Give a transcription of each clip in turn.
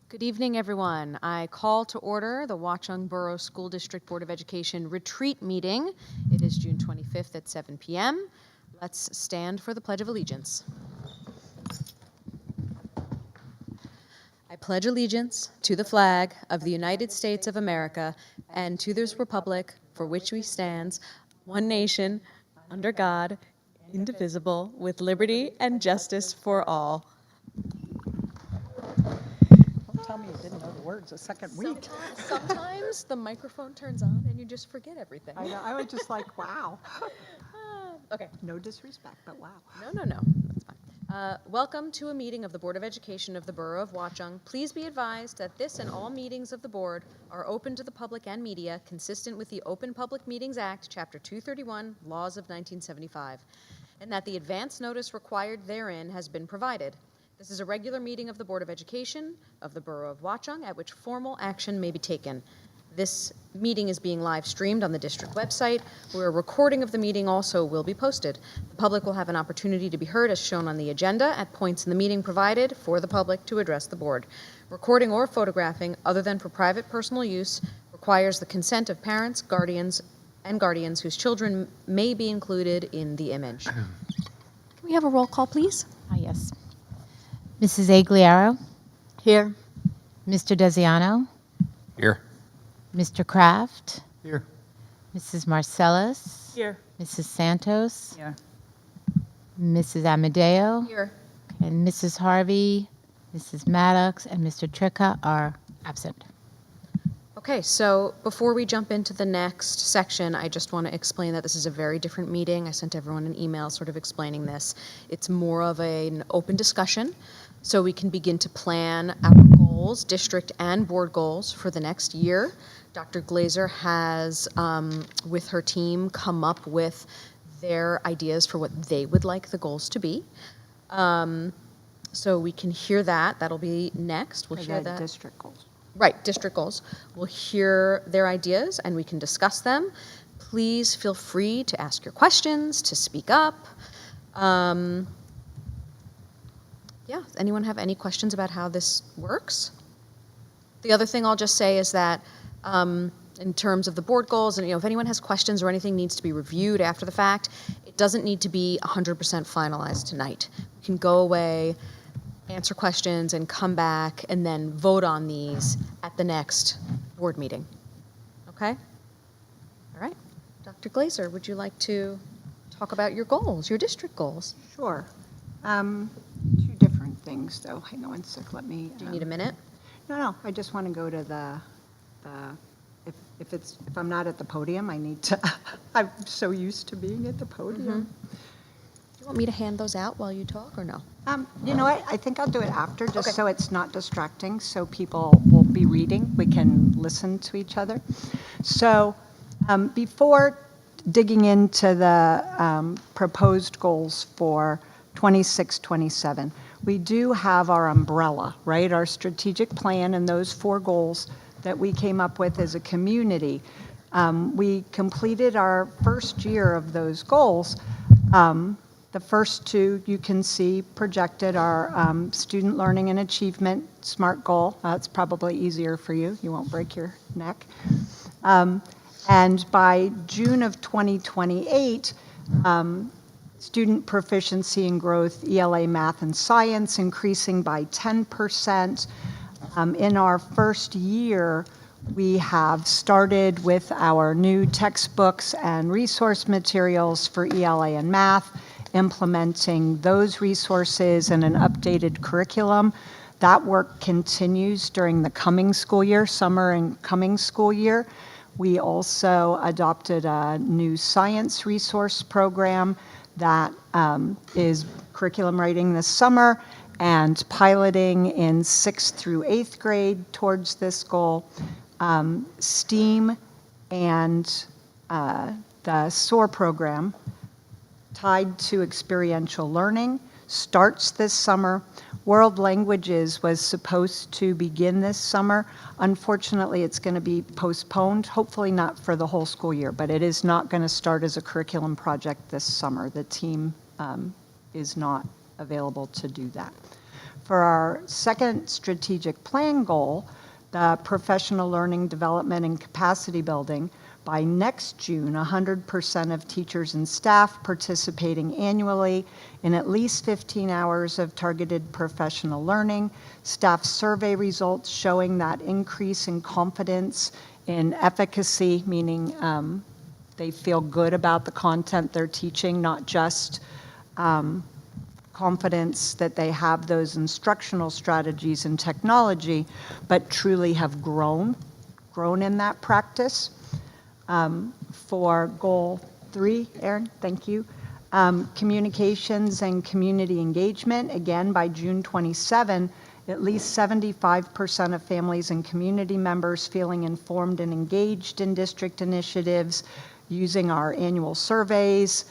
Good evening, everyone. I call to order the Watchung Borough School District Board of Education retreat meeting. It is June 25th at 7 p.m. Let's stand for the Pledge of Allegiance. I pledge allegiance to the flag of the United States of America and to this republic for which we stand, one nation, under God, indivisible, with liberty and justice for all. Don't tell me you didn't know the words a second week. Sometimes the microphone turns on and you just forget everything. I know. I was just like, wow. Okay. No disrespect, but wow. No. That's fine. Welcome to a meeting of the Board of Education of the Borough of Watchung. Please be advised that this and all meetings of the board are open to the public and media, consistent with the Open Public Meetings Act, Chapter 231, Laws of 1975, and that the advance notice required therein has been provided. This is a regular meeting of the Board of Education of the Borough of Watchung at which formal action may be taken. This meeting is being live streamed on the district website, where a recording of the meeting also will be posted. The public will have an opportunity to be heard as shown on the agenda at points in the meeting provided for the public to address the board. Recording or photographing, other than for private personal use, requires the consent of parents, guardians whose children may be included in the image. Can we have a roll call, please? Yes. Mrs. Agliaro? Here. Mr. Desiano? Here. Mr. Kraft? Here. Mrs. Marcellus? Here. Mrs. Santos? Yeah. Mrs. Amadeo? Here. And Mrs. Harvey, Mrs. Maddox, and Mr. Tricka are absent. Okay, so before we jump into the next section, I just want to explain that this is a very different meeting. I sent everyone an email sort of explaining this. It's more of an open discussion, so we can begin to plan our goals, district and board goals for the next year. Dr. Glazer has, with her team, come up with their ideas for what they would like the goals to be. So we can hear that. That'll be next. We'll hear that. District goals. Right, district goals. We'll hear their ideas and we can discuss them. Please feel free to ask your questions, to speak up. Yeah, does anyone have any questions about how this works? The other thing I'll just say is that in terms of the board goals, and if anyone has questions or anything needs to be reviewed after the fact, it doesn't need to be 100% finalized tonight. We can go away, answer questions, and come back and then vote on these at the next board meeting. Okay? All right. Dr. Glazer, would you like to talk about your goals, your district goals? Sure. Two different things, though. Hang on one sec. Let me. Do you need a minute? No. I just want to go to the if I'm not at the podium, I need to. I'm so used to being at the podium. Do you want me to hand those out while you talk, or no? You know what? I think I'll do it after, just Okay. so it's not distracting, so people will be reading. We can listen to each other. So before digging into the proposed goals for 26-27, we do have our umbrella, right? Our strategic plan and those 4 goals that we came up with as a community. We completed our first year of those goals. The first 2 you can see projected are student learning and achievement SMART goal. It's probably easier for you. You won't break your neck. And by June of 2028, student proficiency and growth, ELA, math, and science increasing by 10%. In our first year, we have started with our new textbooks and resource materials for ELA and math, implementing those resources and an updated curriculum. That work continues during the coming school year, summer and coming school year. We also adopted a new science resource program that is curriculum writing this summer and piloting in 6th through 8th grade towards this goal. STEAM and the SOAR program, tied to experiential learning, starts this summer. World Languages was supposed to begin this summer. Unfortunately, it's going to be postponed, hopefully not for the whole school year, but it is not going to start as a curriculum project this summer. The team is not available to do that. For our second strategic plan goal, the professional learning development and capacity building, by next June, 100% of teachers and staff participating annually in at least 15 hours of targeted professional learning. Staff survey results showing that increase in confidence in efficacy, meaning they feel good about the content they're teaching, not just confidence that they have those instructional strategies and technology, but truly have grown in that practice. For goal 3, Erin, thank you. Communications and community engagement, again, by June 27, at least 75% of families and community members feeling informed and engaged in district initiatives, using our annual surveys,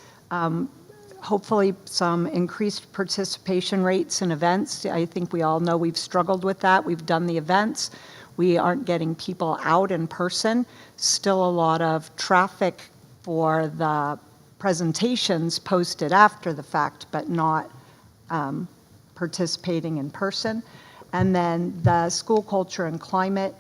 hopefully some increased participation rates in events. I think we all know we've struggled with that. We've done the events. We aren't getting people out in person. Still a lot of traffic for the presentations posted after the fact, but not participating in person. And then the school culture and climate,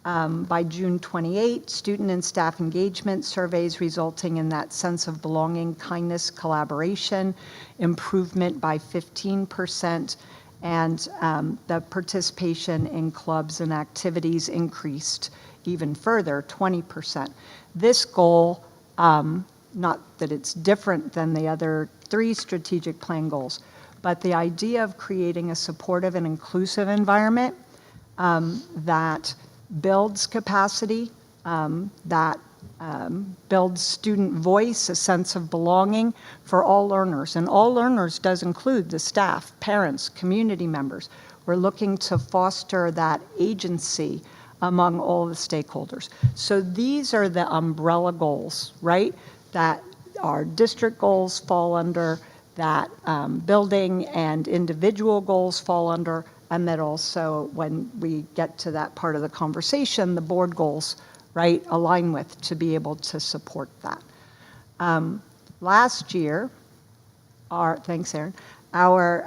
by June 28, student and staff engagement surveys resulting in that sense of belonging, kindness, collaboration, improvement by 15%, and the participation in clubs and activities increased even further, 20%. This goal, not that it's different than the other 3 strategic plan goals, but the idea of creating a supportive and inclusive environment that builds capacity, that builds student voice, a sense of belonging for all learners. And all learners does include the staff, parents, community members. We're looking to foster that agency among all the stakeholders. So these are the umbrella goals, right? That our district goals fall under, that building and individual goals fall under, and that also when we get to that part of the conversation, the board goals, right, align with to be able to support that. Last year, thanks Erin, our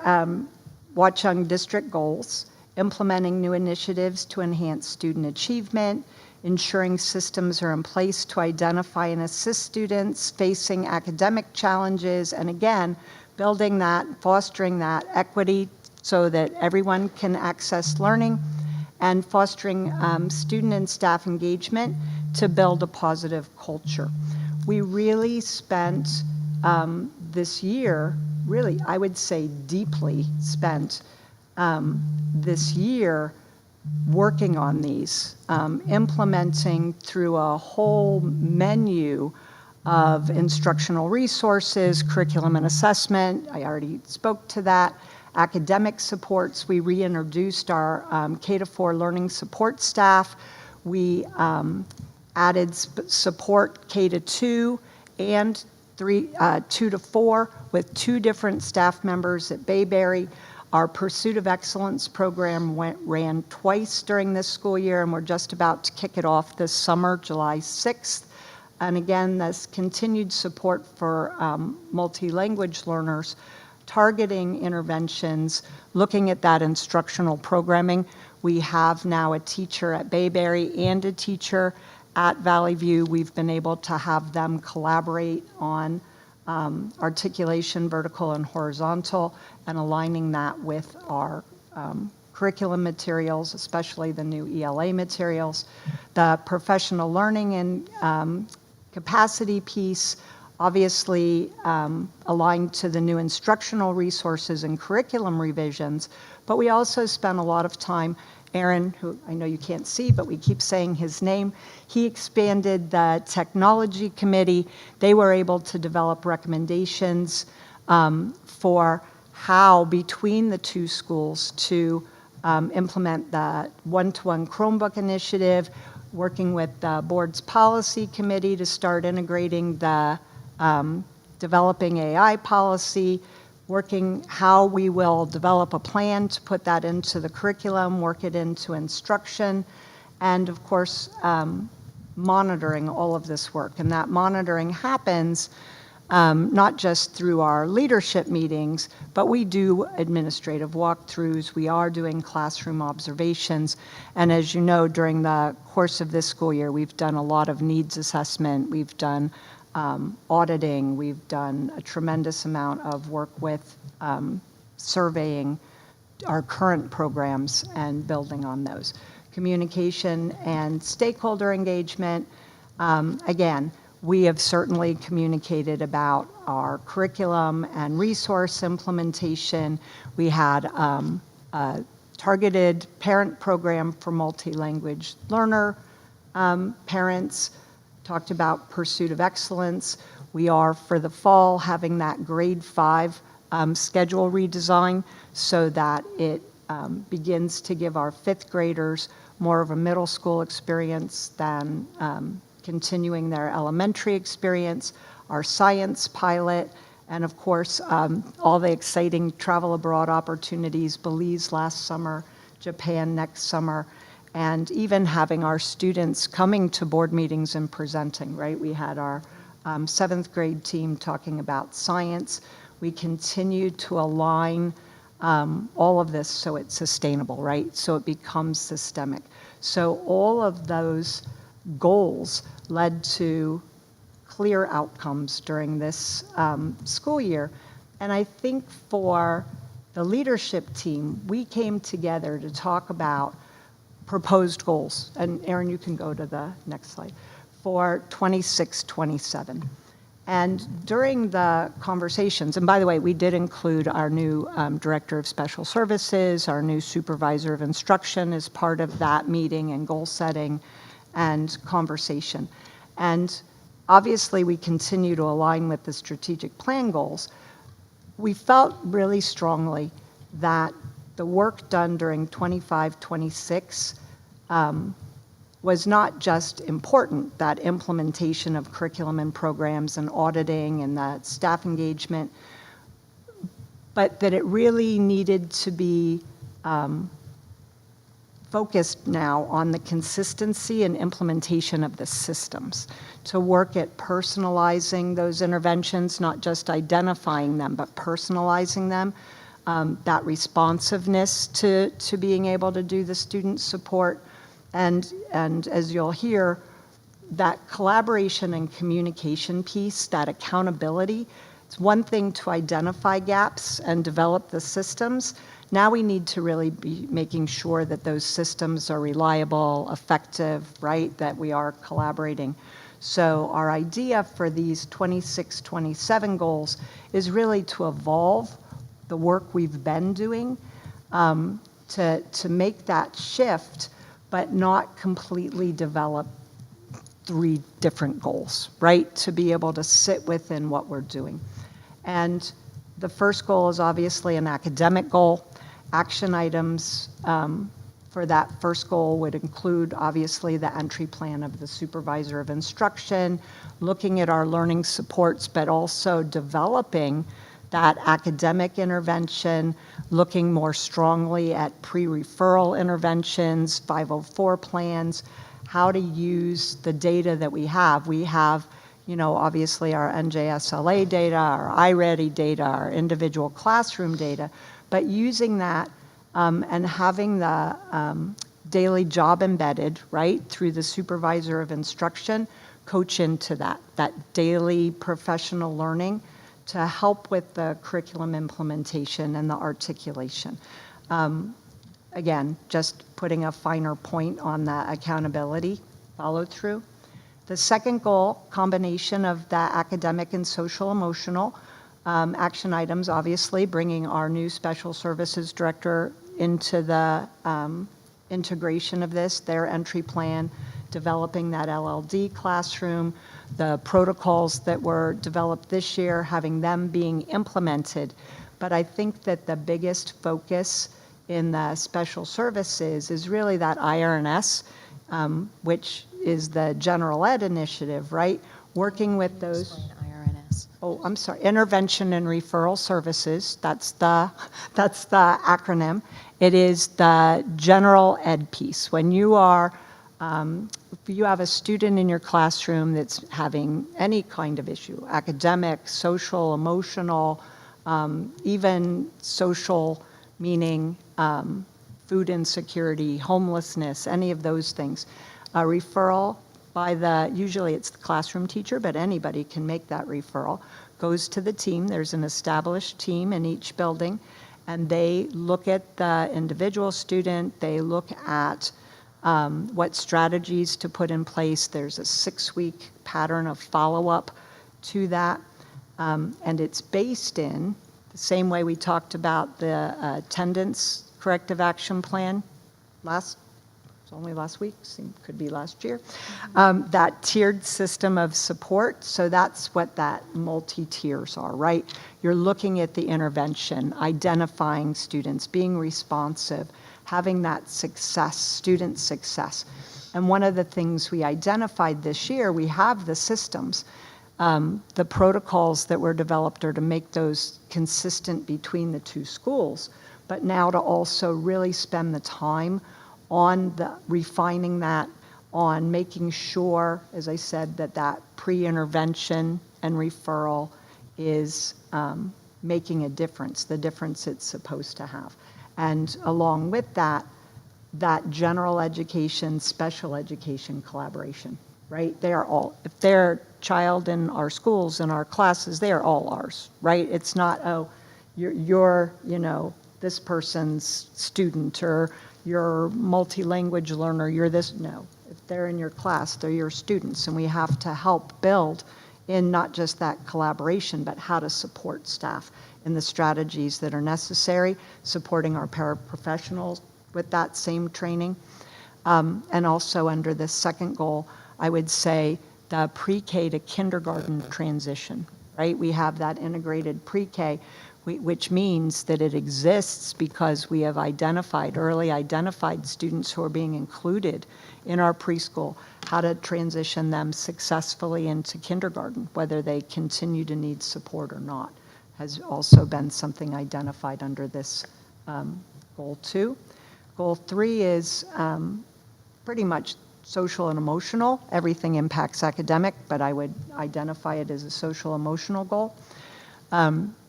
Watchung district goals, implementing new initiatives to enhance student achievement, ensuring systems are in place to identify and assist students facing academic challenges, and again, building that, fostering that equity so that everyone can access learning, and fostering student and staff engagement to build a positive culture. We really spent this year, really, I would say deeply spent this year working on these, implementing through a whole menu of instructional resources, curriculum and assessment. I already spoke to that. Academic supports, we reintroduced our K-4 learning support staff. We added support K-2 and 2-4 with 2 different staff members at Bayberry. Our Pursuit of Excellence program ran twice during this school year, and we're just about to kick it off this summer, July 6th. And again, this continued support for multi-language learners, targeting interventions, looking at that instructional programming. We have now a teacher at Bayberry and a teacher at Valley View. We've been able to have them collaborate on articulation, vertical and horizontal, and aligning that with our curriculum materials, especially the new ELA materials. The professional learning and capacity piece, obviously aligned to the new instructional resources and curriculum revisions, but we also spent a lot of time. Aaron, who I know you can't see, but we keep saying his name, he expanded the technology committee. They were able to develop recommendations for how between the 2 schools to implement the one-to-one Chromebook initiative, working with the board's policy committee to start integrating the developing AI policy, working how we will develop a plan to put that into the curriculum, work it into instruction, and of course, monitoring all of this work. And that monitoring happens not just through our leadership meetings, but we do administrative walkthroughs. We are doing classroom observations. And as you know, during the course of this school year, we've done a lot of needs assessment. We've done auditing. We've done a tremendous amount of work with surveying our current programs and building on those. Communication and stakeholder engagement. Again, we have certainly communicated about our curriculum and resource implementation. We had a targeted parent program for multi-language learner parents, talked about pursuit of excellence. We are, for the fall, having that grade 5 schedule redesign so that it begins to give our 5th graders more of a middle school experience than continuing their elementary experience, our science pilot, and of course, all the exciting travel abroad opportunities, Belize last summer, Japan next summer, and even having our students coming to board meetings and presenting, right? We had our 7th grade team talking about science. We continue to align all of this so it's sustainable, right? So it becomes systemic. So all of those goals led to clear outcomes during this school year. And I think for the leadership team, we came together to talk about proposed goals. And Erin, you can go to the next slide, for 26-27. And during the conversations, and by the way, we did include our new Director of Special Services, our new Supervisor of Instruction as part of that meeting and goal setting and conversation. And obviously, we continue to align with the strategic plan goals. We felt really strongly that the work done during 25-26 was not just important, that implementation of curriculum and programs and auditing and that staff engagement, but that it really needed to be focused now on the consistency and implementation of the systems, to work at personalizing those interventions, not just identifying them, but personalizing them, that responsiveness to being able to do the student support, and as you'll hear, that collaboration and communication piece, that accountability. It's one thing to identify gaps and develop the systems. Now we need to really be making sure that those systems are reliable, effective, right, that we are collaborating. So our idea for these 26-27 goals is really to evolve the work we've been doing to make that shift, but not completely develop 3 different goals, right, to be able to sit within what we're doing. And the first goal is obviously an academic goal. Action items for that first goal would include, obviously, the entry plan of the Supervisor of Instruction, looking at our learning supports, but also developing that academic intervention, looking more strongly at pre-referral interventions, 504 plans, how to use the data that we have. We have, you know, obviously our NJSLA data, our iReady data, our individual classroom data, but using that and having the daily job embedded, right, through the Supervisor of Instruction, coach into that daily professional learning to help with the curriculum implementation and the articulation. Again, just putting a finer point on the accountability follow through. The second goal, combination of the academic and social emotional action items, obviously bringing our new Special Services Director into the integration of this, their entry plan, developing that LLD classroom, the protocols that were developed this year, having them being implemented. But I think that the biggest focus in the special services is really that IRNS, which is the general ed initiative, right? Working with those. Explain IRNS. Oh, I'm sorry, Intervention and Referral Services, that's the acronym. It is the general ed piece. When you are If you have a student in your classroom that's having any kind of issue, academic, social, emotional, even social, meaning food insecurity, homelessness, any of those things, a referral by usually it's the classroom teacher, but anybody can make that referral, goes to the team. There's an established team in each building, and they look at the individual student, they look at what strategies to put in place. There's a 6-week pattern of follow-up to that, and it's based in the same way we talked about the attendance corrective action plan it's only last week, could be last year, that tiered system of support. So that's what that multi-tiers are, right? You're looking at the intervention, identifying students, being responsive, having that success, student success. And one of the things we identified this year, we have the systems. The protocols that were developed are to make those consistent between the two schools, but now to also really spend the time on refining that, on making sure, as I said, that pre-intervention and referral is making a difference, the difference it's supposed to have. And along with that general education, special education collaboration, right? They are all, if they're a child in our schools, in our classes, they are all ours, right? It's not, oh, you're this person's student, or you're multi-language learner, you're this. No, if they're in your class, they're your students, and we have to help build in not just that collaboration, but how to support staff in the strategies that are necessary, supporting our paraprofessionals with that same training. And also under this second goal, I would say the pre-K to kindergarten transition, right? We have that integrated pre-K, which means that it exists because we have early identified students who are being included in our preschool, how to transition them successfully into kindergarten, whether they continue to need support or not, has also been something identified under this goal 2. Goal 3 is pretty much social and emotional. Everything impacts academic, but I would identify it as a social emotional goal.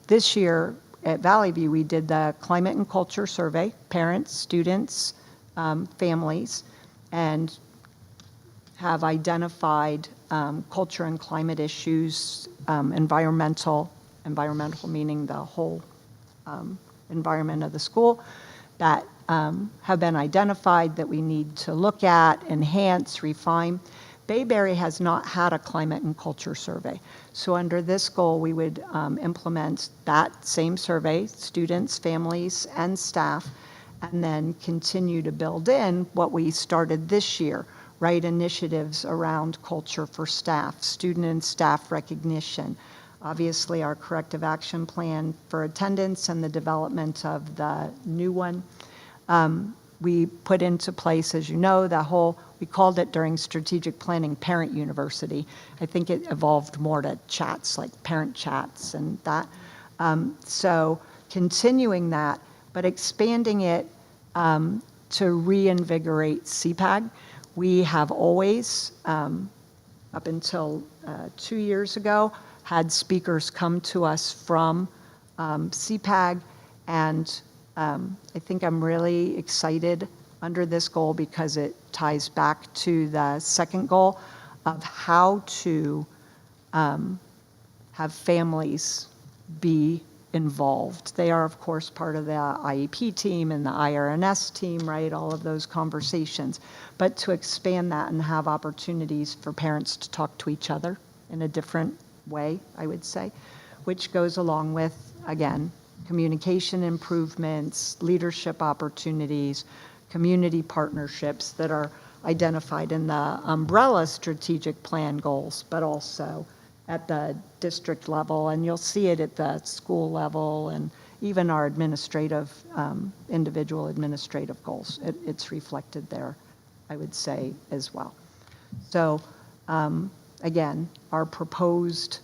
This year at Valley View, we did the climate and culture survey, parents, students, families, and have identified culture and climate issues, environmental meaning the whole environment of the school, that have been identified that we need to look at, enhance, refine. Bayberry has not had a climate and culture survey. So under this goal, we would implement that same survey, students, families, and staff, and then continue to build in what we started this year, right? Initiatives around culture for staff, student and staff recognition, obviously our corrective action plan for attendance and the development of the new one. We put into place, as you know, we called it during strategic planning Parent University. I think it evolved more to chats, like parent chats and that. So continuing that, but expanding it to reinvigorate CPAG. We have always, up until 2 years ago, had speakers come to us from CPAG, and I think I'm really excited under this goal because it ties back to the second goal of how to have families be involved. They are, of course, part of the IEP team and the IRNS team, right? All of those conversations. But to expand that and have opportunities for parents to talk to each other in a different way, I would say, which goes along with, again, communication improvements, leadership opportunities, community partnerships that are identified in the umbrella strategic plan goals, but also at the district level, and you'll see it at the school level and even our individual administrative goals. It's reflected there, I would say, as well. So again, our proposed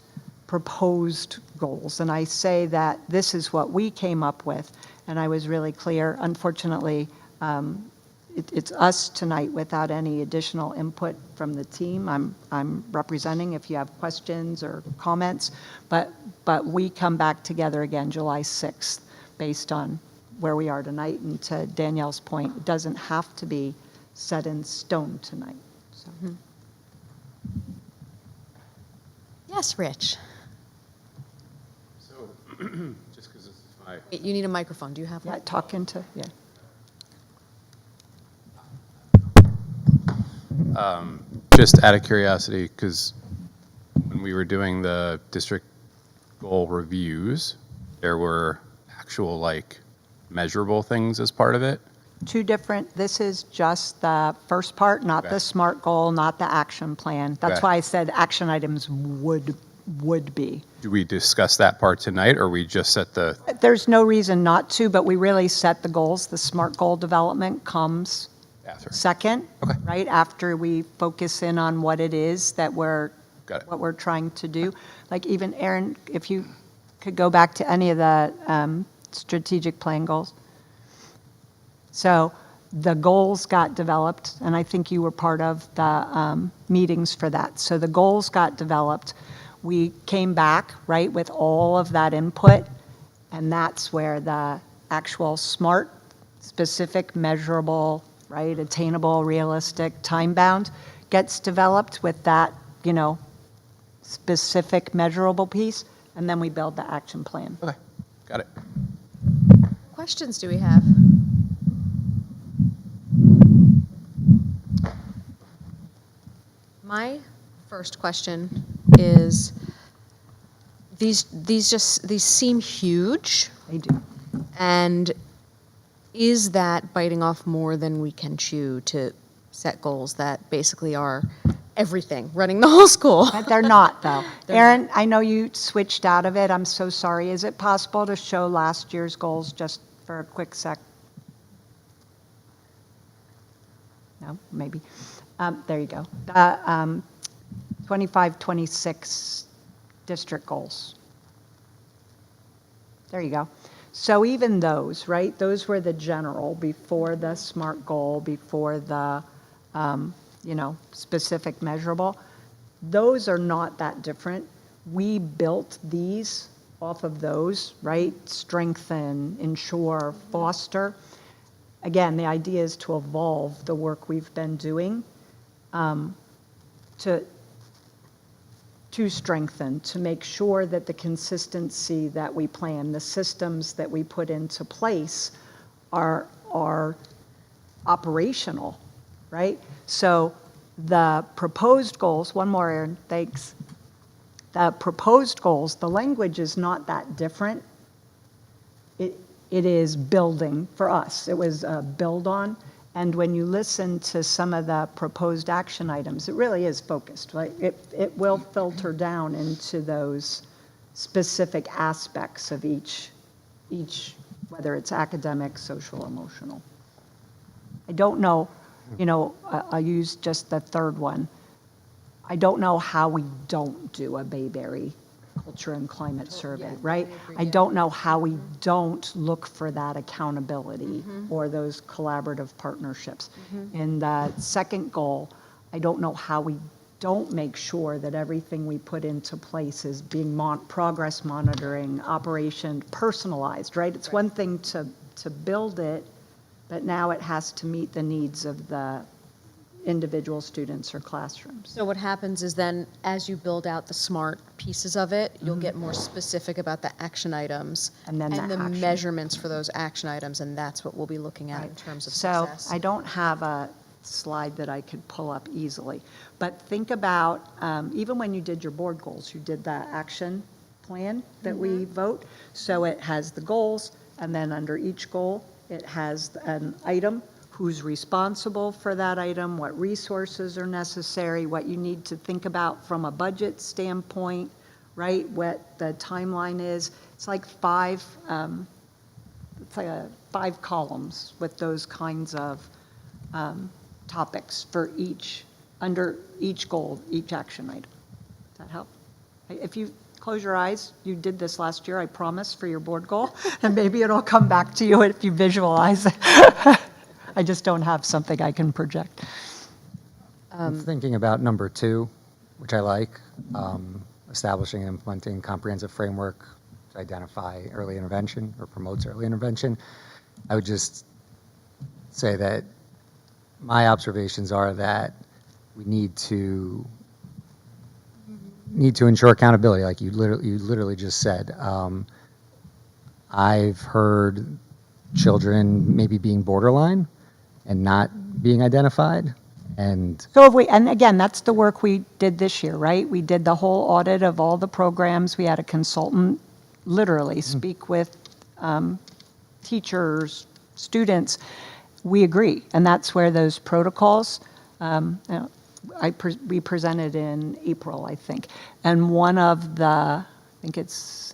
goals, and I say that this is what we came up with, and I was really clear. Unfortunately, it's us tonight without any additional input from the team. I'm representing if you have questions or comments, but we come back together again July 6th based on where we are tonight. And to Danielle's point, it doesn't have to be set in stone tonight. So. Yes, Rich. So, just because this is my, Wait, you need a microphone. Do you have Yeah, one? talk into, yeah. just out of curiosity, because when we were doing the district goal reviews, there were actual like measurable things as part of it. Two different, this is just the first part, not Okay. the SMART goal, not the action plan. That's Okay. why I said action items would be. Do we discuss that part tonight, or we just set the, There's no reason not to, but we really set the goals. The SMART goal development comes after? second, Okay. right after we focus in on what it is that Got it. what we're trying to do. Like even Aaron, if you could go back to any of the strategic plan goals. So the goals got developed, and I think you were part of the meetings for that. So the goals got developed. We came back, right, with all of that input, and that's where the actual SMART, specific, measurable, right, attainable, realistic, time-bound gets developed with that, specific, measurable piece, and then we build the action plan. Okay, got it. Questions do we have? My first question is, these seem huge, They do. and is that biting off more than we can chew to set goals that basically are everything, running the whole school? But they're not, though. They're Aaron, I know you switched out of it. I'm so sorry. Is it possible to show last year's goals just for a quick sec? No, maybe. There you go. 25, 26 district goals. There you go. So even those, right, those were the general before the SMART goal, before the, specific measurable. Those are not that different. We built these off of those, right? Strengthen, ensure, foster. Again, the idea is to evolve the work we've been doing to strengthen, to make sure that the consistency that we plan, the systems that we put into place are operational, right? So the proposed goals, one more, Aaron, thanks. The proposed goals, the language is not that different. It is building for us. It was build on. And when you listen to some of the proposed action items, it really is focused, right? It will filter down into those specific aspects of each, whether it's academic, social, emotional. I don't know, I'll use just the third one. I don't know how we don't do a Bayberry culture and climate survey, right? I don't know how we don't look for that accountability or those collaborative partnerships. In the second goal, I don't know how we don't make sure that everything we put into place is being progress monitoring, operation personalized, right? It's one thing to build it, but now it has to meet the needs of the individual students or classrooms. So what happens is then, as you build out the SMART pieces of it, you'll get more specific about the action items And then the action. measurements for those action items, and that's what we'll be looking at in terms of So success. I don't have a slide that I could pull up easily, but think about, even when you did your board goals, you did the action plan that we vote. So it has the goals, and then under each goal, it has an item, who's responsible for that item, what resources are necessary, what you need to think about from a budget standpoint, right? What the timeline is. It's like five columns with those kinds of topics for under each goal, each action item. Does that help? If you close your eyes, you did this last year, I promise, for your board goal, and maybe it'll come back to you if you visualize it. I just don't have something I can project. I'm thinking about number 2, which I like, establishing and implementing comprehensive framework to identify early intervention or promotes early intervention. I would just say that my observations are that we need to ensure accountability, like you literally just said. I've heard children maybe being borderline and not being identified. And So have we, and again, that's the work we did this year, right? We did the whole audit of all the programs. We had a consultant literally speak with teachers, students. We agree, and that's where those protocols, we presented in April, I think. And one of the, I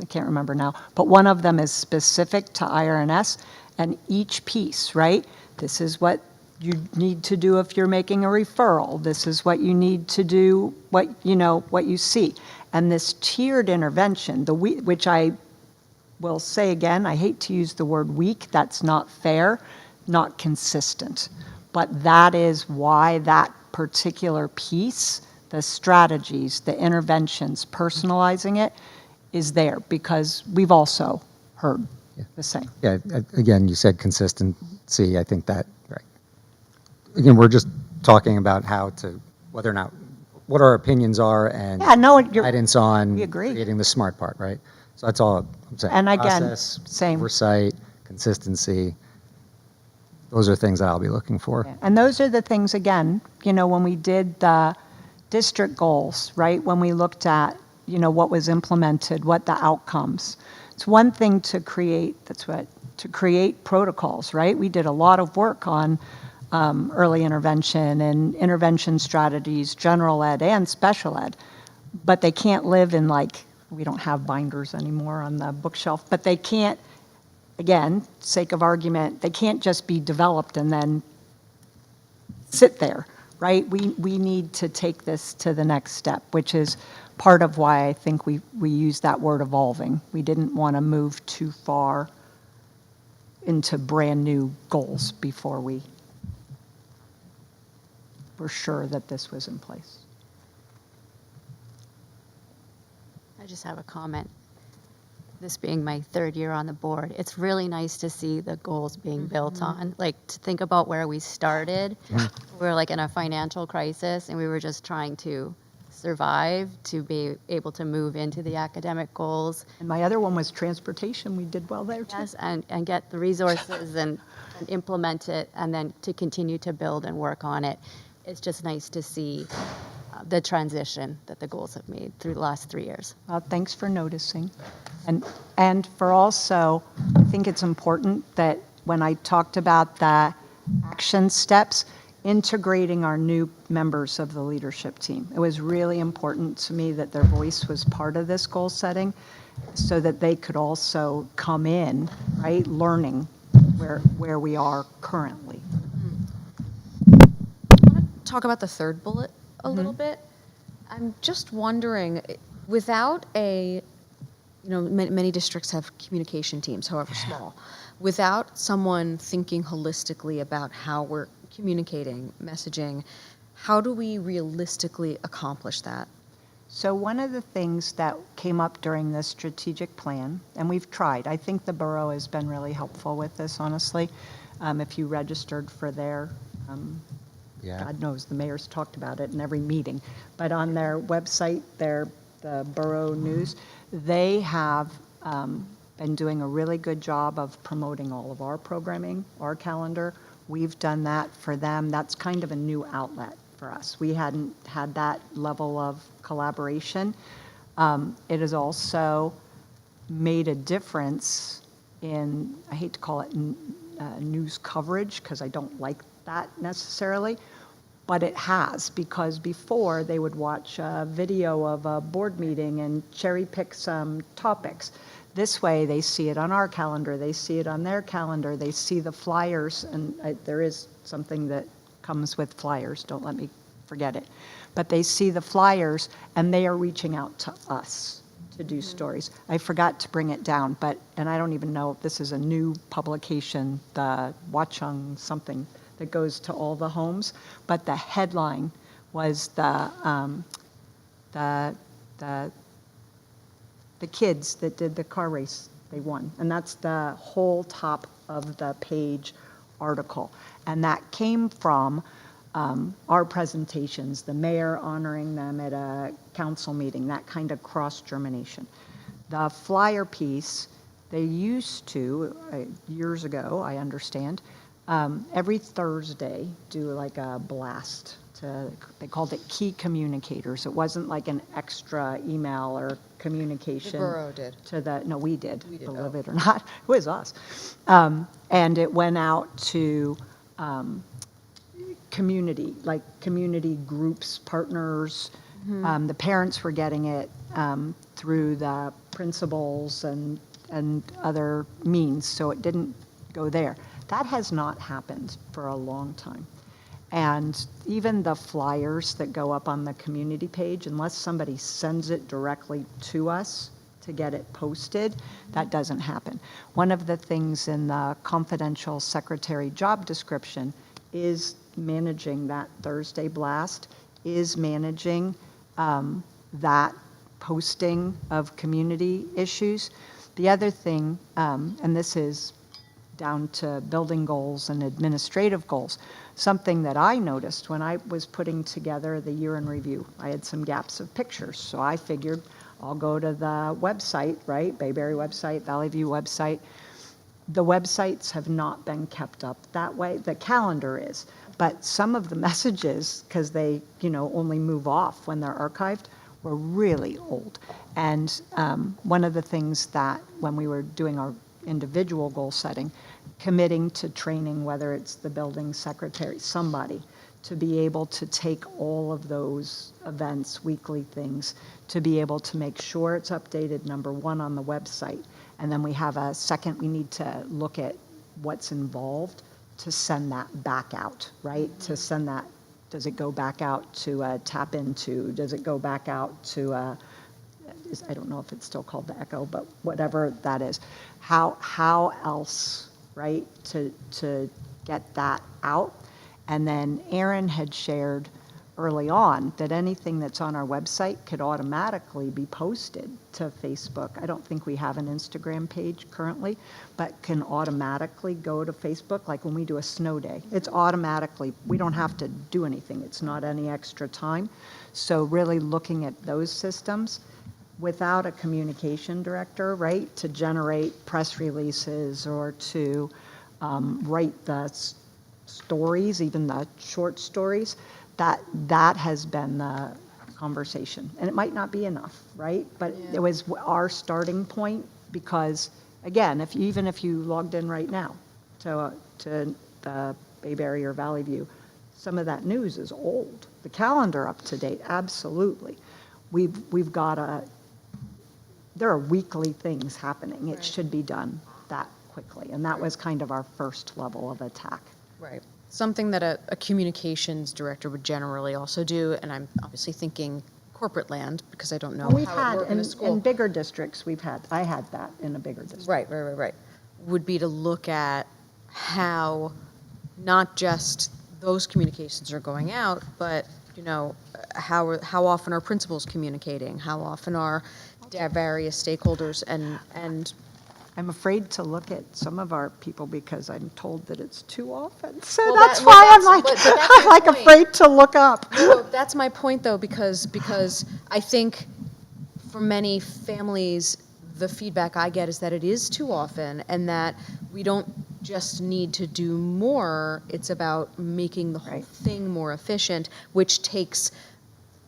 can't remember now, but one of them is specific to IRNS, and each piece, right? This is what you need to do if you're making a referral. This is what you need to do, what you see. And this tiered intervention, which I will say again, I hate to use the word weak, that's not fair, not consistent. But that is why that particular piece, the strategies, the interventions, personalizing it, is there, because we've also heard the same. yeah, again, you said consistency. I think that, right. Again, we're just talking about whether or not, what our opinions are and Yeah, no, you're- guidance on we agree. creating the smart part, right? So that's all I'm saying. And again, Process, same. oversight, consistency. Those are things that I'll be looking for. And those are the things, again, when we did the district goals, right? When we looked at, what was implemented, what the outcomes. It's one thing to create, to create protocols, right? We did a lot of work on early intervention and intervention strategies, general ed and special ed, but they can't live in we don't have binders anymore on the bookshelf, but they can't, again, sake of argument, they can't just be developed and then sit there, right? We need to take this to the next step, which is part of why I think we use that word evolving. We didn't want to move too far into brand new goals before we were sure that this was in place. I just have a comment. This being my 3rd year on the board, it's really nice to see the goals being built on. Like, to think about where we started, we were like in a financial crisis and we were just trying to survive to be able to move into the academic goals. And my other one was transportation. We did well there too. Yes, and get the resources and implement it, and then to continue to build and work on it. It's just nice to see the transition that the goals have made through the last 3 years. Well, thanks for noticing. And for also, I think it's important that when I talked about the action steps, integrating our new members of the leadership team. It was really important to me that their voice was part of this goal setting so that they could also come in, right, learning where we are currently. Talk about the third bullet a little bit. I'm just wondering, without many districts have communication teams, however small. Without someone thinking holistically about how we're communicating, messaging, how do we realistically accomplish that? So one of the things that came up during this strategic plan, and we've tried, I think the borough has been really helpful with this, honestly. If you registered for their, Yeah. God knows, the mayor's talked about it in every meeting, but on their website, the borough news, they have been doing a really good job of promoting all of our programming, our calendar. We've done that for them. That's kind of a new outlet for us. We hadn't had that level of collaboration. It has also made a difference in, I hate to call it news coverage, because I don't like that necessarily, but it has, because before they would watch a video of a board meeting and cherry pick some topics. This way, they see it on our calendar, they see it on their calendar, they see the flyers, and there is something that comes with flyers, don't let me forget it. But they see the flyers, and they are reaching out to us to do stories. I forgot to bring it down, and I don't even know if this is a new publication, the Watchung something, that goes to all the homes, but the headline was the kids that did the car race, they won. And that's the whole top of the page article. And that came from our presentations, the mayor honoring them at a council meeting, that kind of cross-germination. The flyer piece, they used to, years ago, I understand, every Thursday do like a blast. They called it key communicators. It wasn't like an extra email or communication. The borough did. No, we did, We did, believe oh. it or not. It was us. And it went out to community groups, partners. The parents were getting it through the principals and other means, so it didn't go there. That has not happened for a long time. And even the flyers that go up on the community page, unless somebody sends it directly to us to get it posted, that doesn't happen. One of the things in the confidential secretary job description is managing that Thursday blast, is managing that posting of community issues. The other thing, and this is down to building goals and administrative goals, something that I noticed when I was putting together the year in review. I had some gaps of pictures, so I figured I'll go to the website, right? Bayberry website, Valley View website. The websites have not been kept up that way. The calendar is, but some of the messages, because they, only move off when they're archived, were really old. And one of the things that when we were doing our individual goal setting, committing to training, whether it's the building secretary, somebody, to be able to take all of those events, weekly things, to be able to make sure it's updated, number one, on the website. And then we have a second, we need to look at what's involved to send that back out, right? To send that, does it go back out to tap into? Does it go back out to I don't know if it's still called the Echo, but whatever that is. How else, right, to get that out? And then Aaron had shared early on that anything that's on our website could automatically be posted to Facebook. I don't think we have an Instagram page currently, but can automatically go to Facebook. Like when we do a snow day, it's automatically, we don't have to do anything. It's not any extra time. So really looking at those systems without a communication director, right, to generate press releases or to write the stories, even the short stories, that has been the conversation. And it might not be enough, right? But it was our starting point because, again, even if you logged in right now to the Bayberry or Valley View, some of that news is old. The calendar up to date, absolutely. We've got there are weekly things happening. It should be done that quickly. And that was kind of our first level of attack. Right. Something that a communications director would generally also do, and I'm obviously thinking corporate land because I don't know We've how it had, works in a in school. bigger districts, I had that in a bigger district. Right. Would be to look at how not just those communications are going out, but how often are principals communicating? How often are various stakeholders and I'm afraid to look at some of our people because I'm told that it's too often. So Well, that's that- why well, I'm like, that's- but that's I'm my like point. afraid to look up. Well, that's my point, though, because I think for many families, the feedback I get is that it is too often, and that we don't just need to do more. It's about making the whole Right. thing more efficient, which takes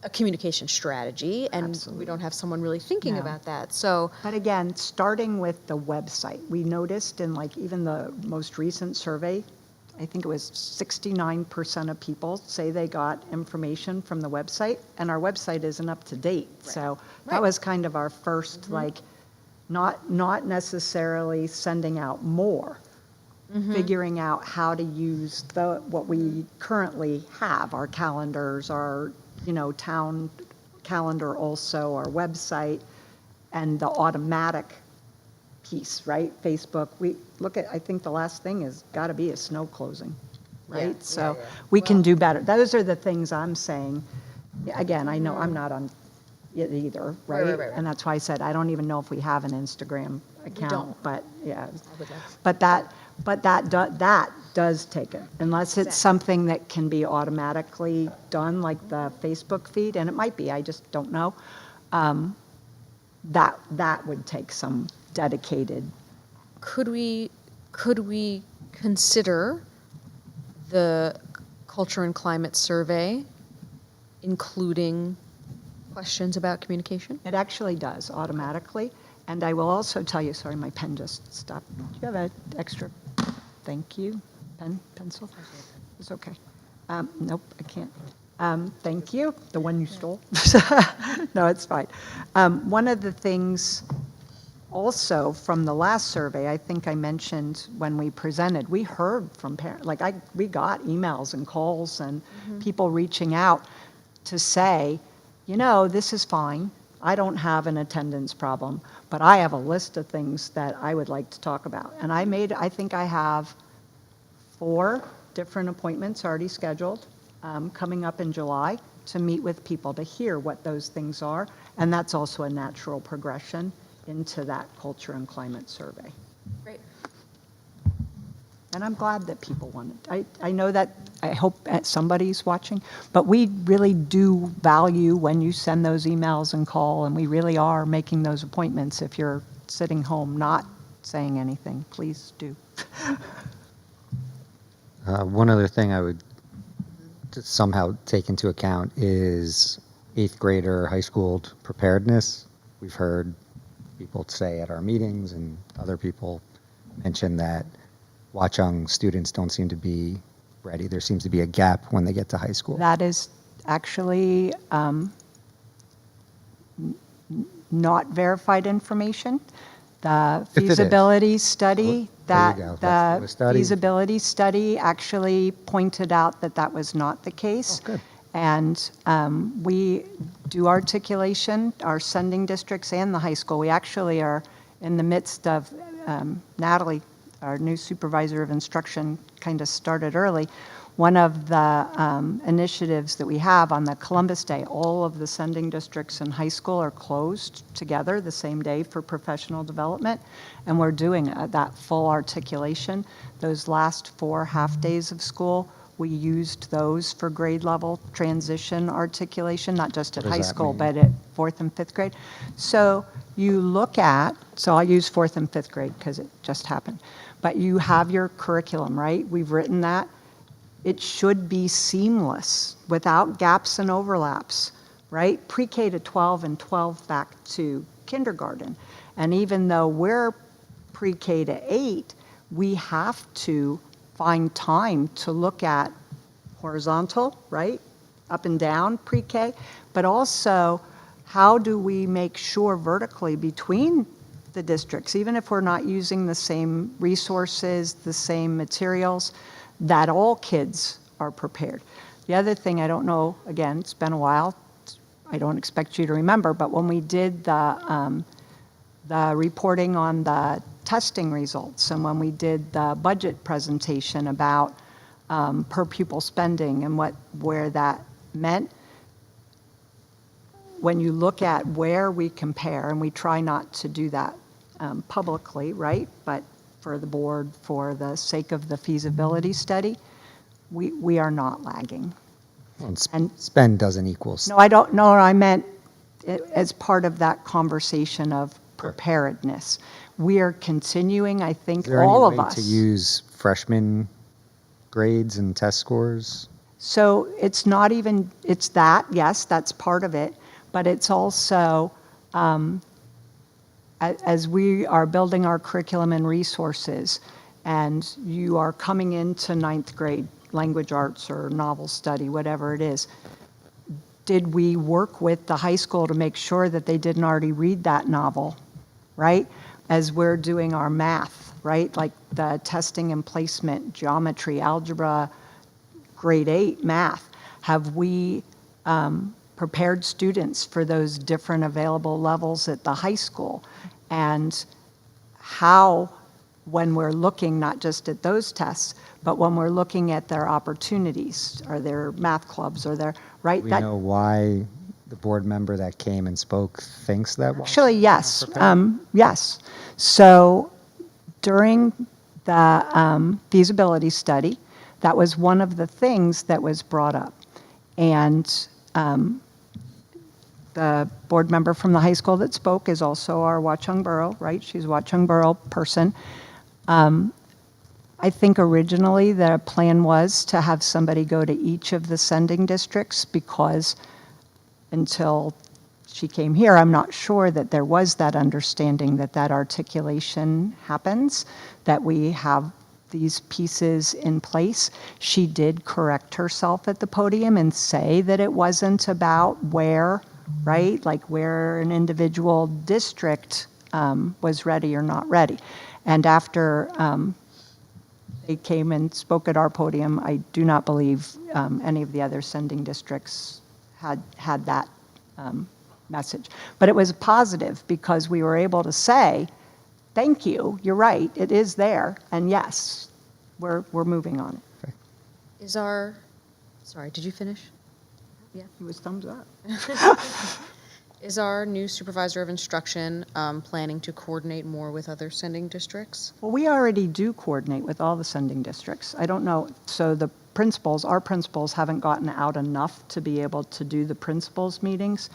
a communication strategy, and we Absolutely. don't have someone really thinking No. about that. So, But again, starting with the website, we noticed in like even the most recent survey, I think it was 69% of people say they got information from the website, and our website isn't up to date. So that Right. was kind of our first, like, not necessarily sending out more, figuring out how to use what we currently have, our calendars, our, town calendar also, our website, and the automatic piece, right? Facebook, I think the last thing is got to be a snow closing. right? So we can do better. Those are the things I'm saying. Again, I know I'm not on it either, right? right. And that's why I said, I don't even know if we have an Instagram account. don't. But, yeah. would like But that does take it, unless it's something that can be automatically done, like the Facebook feed, and it might be, I just don't know. That would take some dedicated. Could we consider the culture and climate survey including questions about communication? It actually does automatically. And I will also tell you, sorry, my pen just stopped. Do you have an extra? Thank you. Pencil? It's okay. Nope, I can't. Thank you. The one you stole? No, it's fine. One of the things also from the last survey, I think I mentioned when we presented, we heard from parents, we got emails and calls and people reaching out to say, this is fine. I don't have an attendance problem, but I have a list of things that I would like to talk about. And I think I have 4 different appointments already scheduled coming up in July to meet with people to hear what those things are. And that's also a natural progression into that culture and climate survey. Great. And I'm glad that people want it. I know that, I hope that somebody's watching, but we really do value when you send those emails and call, and we really are making those appointments. If you're sitting home not saying anything, please do. One other thing I would just somehow take into account is 8th grader high school preparedness. We've heard people say at our meetings and other people mention that Watchung students don't seem to be ready. There seems to be a gap when they get to high school. That is actually not verified information. The If it is. feasibility study, Well, there you go. That's the study. feasibility study actually pointed out that that was not the case. Oh, good. And we do articulation, our sending districts and the high school. We actually are in the midst of, Natalie, our new supervisor of instruction, kind of started early. One of the initiatives that we have on the Columbus Day, all of the sending districts and high school are closed together the same day for professional development, and we're doing that full articulation. Those last 4 half days of school, we used those for grade level transition articulation, not just at What does high that school, mean? but at 4th and 5th grade. So you look at, so I'll use 4th and 5th grade because it just happened, but you have your curriculum, right? We've written that. It should be seamless without gaps and overlaps, right? Pre-K to 12 and 12 back to kindergarten. And even though we're pre-K to 8, we have to find time to look at horizontal, right? Up and down pre-K, but also how do we make sure vertically between the districts, even if we're not using the same resources, the same materials, that all kids are prepared. The other thing, I don't know, again, it's been a while, I don't expect you to remember, but when we did the reporting on the testing results and when we did the budget presentation about per pupil spending and where that meant, when you look at where we compare, and we try not to do that publicly, right, but for the board, for the sake of the feasibility study, we are not lagging. Well, And- spend doesn't equal. No, I don't, no, I meant as part of that conversation of preparedness. We are continuing, I think, Is there all any of way us. to use freshman grades and test scores? So it's not even, it's that, yes, that's part of it, but it's also, as we are building our curriculum and resources, and you are coming into 9th grade, language arts or novel study, whatever it is, did we work with the high school to make sure that they didn't already read that novel, right? As we're doing our math, right? Like the testing and placement, geometry, algebra, grade 8 math. Have we prepared students for those different available levels at the high school? And how when we're looking not just at those tests, but when we're looking at their opportunities, or their math clubs, or their, right? We That- know why the board member that came and spoke thinks that. Actually, yes, yes. So during the feasibility study, that was one of the things that was brought up. And the board member from the high school that spoke is also our Watchung Borough, right? She's a Watchung Borough person. I think originally the plan was to have somebody go to each of the sending districts, because until she came here, I'm not sure that there was that understanding that that articulation happens, that we have these pieces in place. She did correct herself at the podium and say that it wasn't about where, right, like where an individual district was ready or not ready. And after they came and spoke at our podium, I do not believe any of the other sending districts had that message. But it was positive, because we were able to say, thank you, you're right, it is there, and yes, we're moving on it. Is our, sorry, did you finish? Yeah. It was thumbs up. Is our new supervisor of instruction planning to coordinate more with other sending districts? Well, we already do coordinate with all the sending districts. I don't know, so the principals, our principals haven't gotten out enough to be able to do the principals meetings,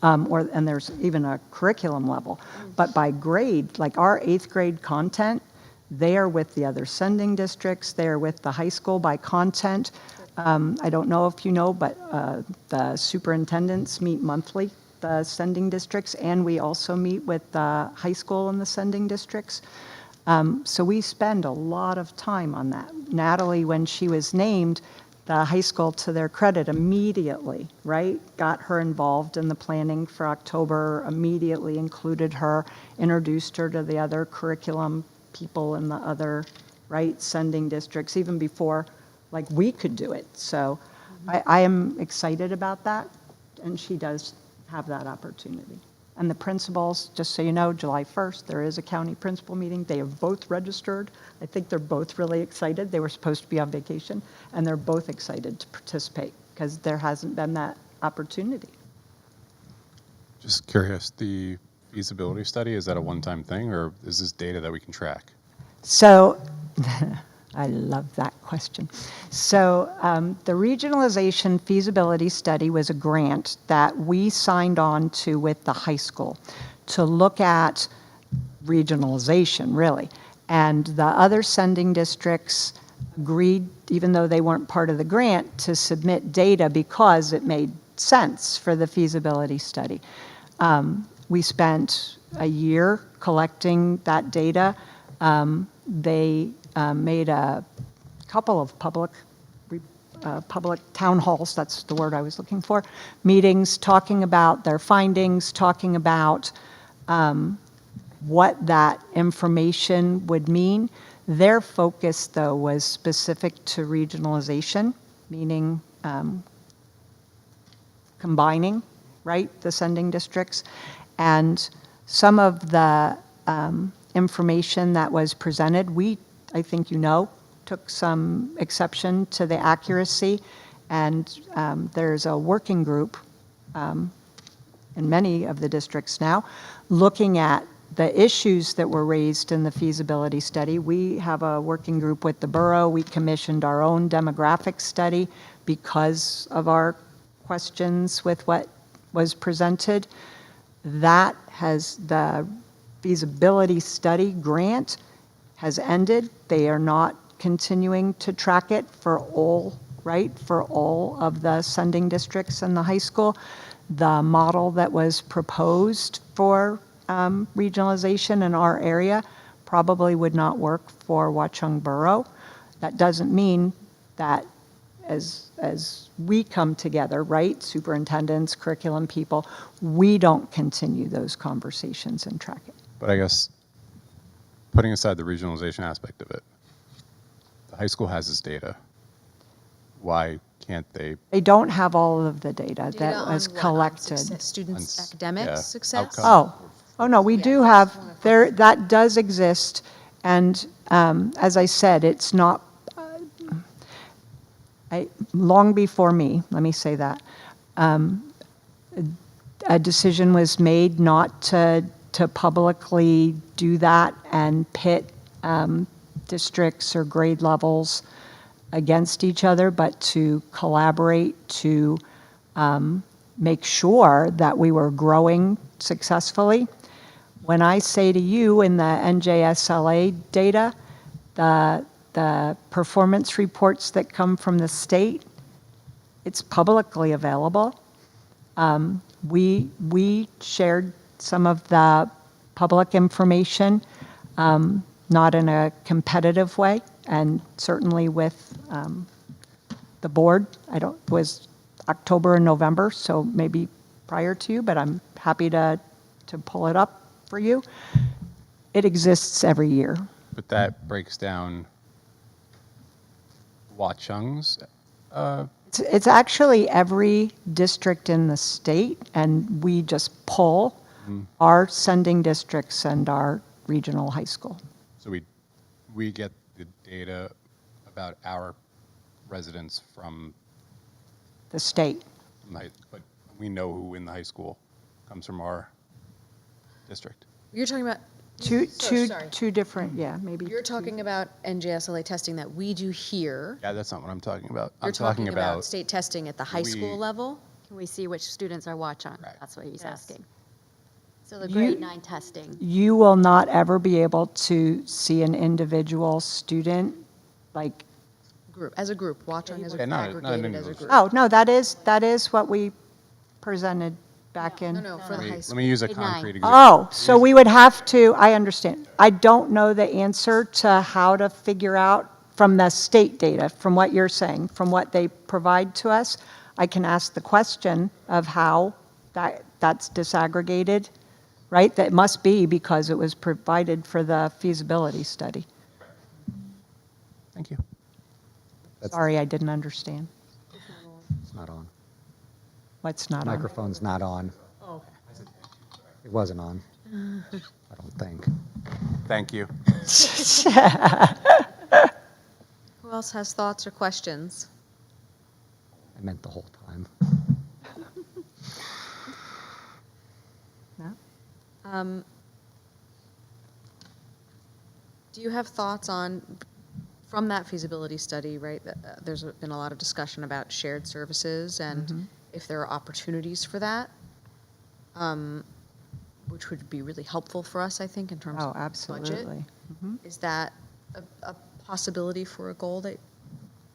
and there's even a curriculum level. But by grade, like our 8th grade content, they are with the other sending districts, they are with the high school by content. I don't know if you know, but the superintendents meet monthly, the sending districts, and we also meet with the high school and the sending districts. So we spend a lot of time on that. Natalie, when she was named, the high school, to their credit, immediately, right, got her involved in the planning for October, immediately included her, introduced her to the other curriculum people in the other, right, sending districts, even before, like, we could do it. So I am excited about that, and she does have that opportunity. And the principals, just so you know, July 1st, there is a county principal meeting. They have both registered. I think they're both really excited. They were supposed to be on vacation, and they're both excited to participate, because there hasn't been that opportunity. Just curious, the feasibility study, is that a one-time thing, or is this data that we can track? So, I love that question. So the regionalization feasibility study was a grant that we signed on to with the high school to look at regionalization, really. And the other sending districts agreed, even though they weren't part of the grant, to submit data because it made sense for the feasibility study. We spent a year collecting that data. They made a couple of public town halls, that's the word I was looking for, meetings talking about their findings, talking about what that information would mean. Their focus, though, was specific to regionalization, meaning combining, right, the sending districts. And some of the information that was presented, I think you know, took some exception to the accuracy, and there's a working group in many of the districts now looking at the issues that were raised in the feasibility study. We have a working group with the borough. We commissioned our own demographic study because of our questions with what was presented. That has, the feasibility study grant has ended. They are not continuing to track it for all, right, for all of the sending districts and the high school. The model that was proposed for regionalization in our area probably would not work for Watchung Borough. That doesn't mean that as we come together, right, superintendents, curriculum people, we don't continue those conversations and track it. But I guess, putting aside the regionalization aspect of it, the high school has this data. Why can't they? They don't have all of the data Data that on was what? On collected. students' On academic yeah, success? outcome. Oh, no, we do have, that does exist, And as I said, it's not, long before me, let me say that, a decision was made not to publicly do that and pit districts or grade levels against each other, but to collaborate to make sure that we were growing successfully. When I say to you in the NJSLA data, the performance reports that come from the state, it's publicly available. We shared some of the public information, not in a competitive way, and certainly with the board. It was October and November, so maybe prior to you, but I'm happy to pull it up for you. It exists every year. But that breaks down Watchung's. It's actually every district in the state, and we just pull our sending districts and our regional high school. So we get the data about our residents from The state. but we know who in the high school comes from our district. You're talking about, sorry. Two different, yeah, maybe. You're talking about NJSLA testing that we do here. Yeah, that's not what I'm talking about. You're I'm talking about state testing at the high school we- level? Can we see which students are Watchung? Right. That's what he's Yes. asking. So the You- grade 9 testing. You will not ever be able to see an individual student, like, Group, as a group, Watchung as a Okay, not an aggregated as a individual. group. oh, no, that is what we presented back in. No, for the high Let school. me use a Grade 9. concrete example. Oh, so we would have to, I understand. I don't know the answer to how to figure out from the state data, from what you're saying, from what they provide to us. I can ask the question of how that's disaggregated, right? That must be because it was provided for the feasibility study. Thank you. Sorry, I didn't understand. It's not on. What's not on? Microphone's not on. Oh, okay. It wasn't on. I don't think. Thank you. Who else has thoughts or questions? I meant the whole time. No? Do you have thoughts on, from that feasibility study, right, there's been a lot of discussion about shared services and if there are opportunities for that, which would be really helpful for us, I think, in terms Oh, of budget. absolutely. Is that a possibility for a goal that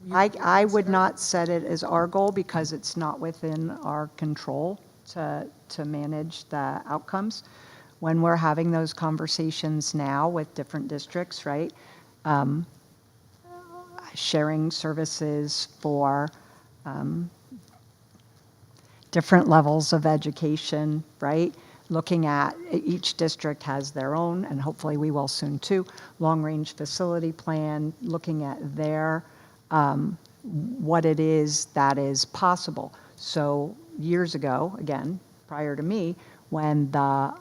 you I would consider? not set it as our goal because it's not within our control to manage the outcomes. When we're having those conversations now with different districts, right? Sharing services for different levels of education, right? Looking at, each district has their own, and hopefully we will soon too, long-range facility plan, looking at their, what it is that is possible. So years ago, again, prior to me, when the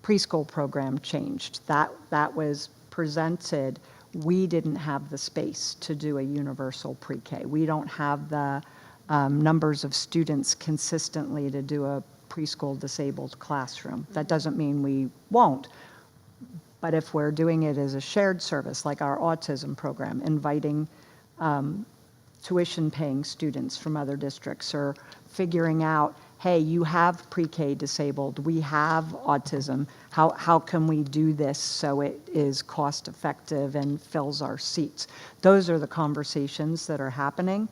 preschool program changed, that was presented, we didn't have the space to do a universal pre-K. We don't have the numbers of students consistently to do a preschool disabled classroom. That doesn't mean we won't. But if we're doing it as a shared service, like our autism program, inviting tuition-paying students from other districts, or figuring out, hey, you have pre-K disabled, we have autism, how can we do this so it is cost-effective and fills our seats? Those are the conversations that are happening.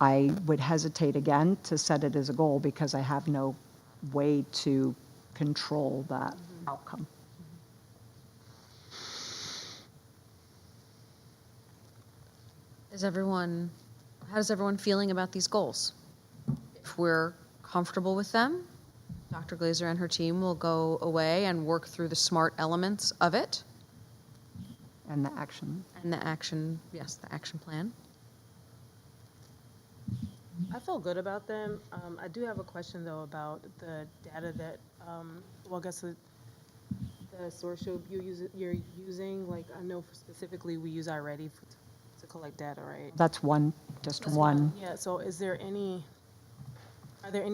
I would hesitate again to set it as a goal because I have no way to control that outcome. How's everyone feeling about these goals? If we're comfortable with them, Dr. Glazer and her team will go away and work through the SMART elements of it And the action. and the action plan. I feel good about them. I do have a question, though, about the data that, well, I guess the the source you're using? Like, I know specifically we use iReady to collect data, right? That's one, just one. Yeah, so are there any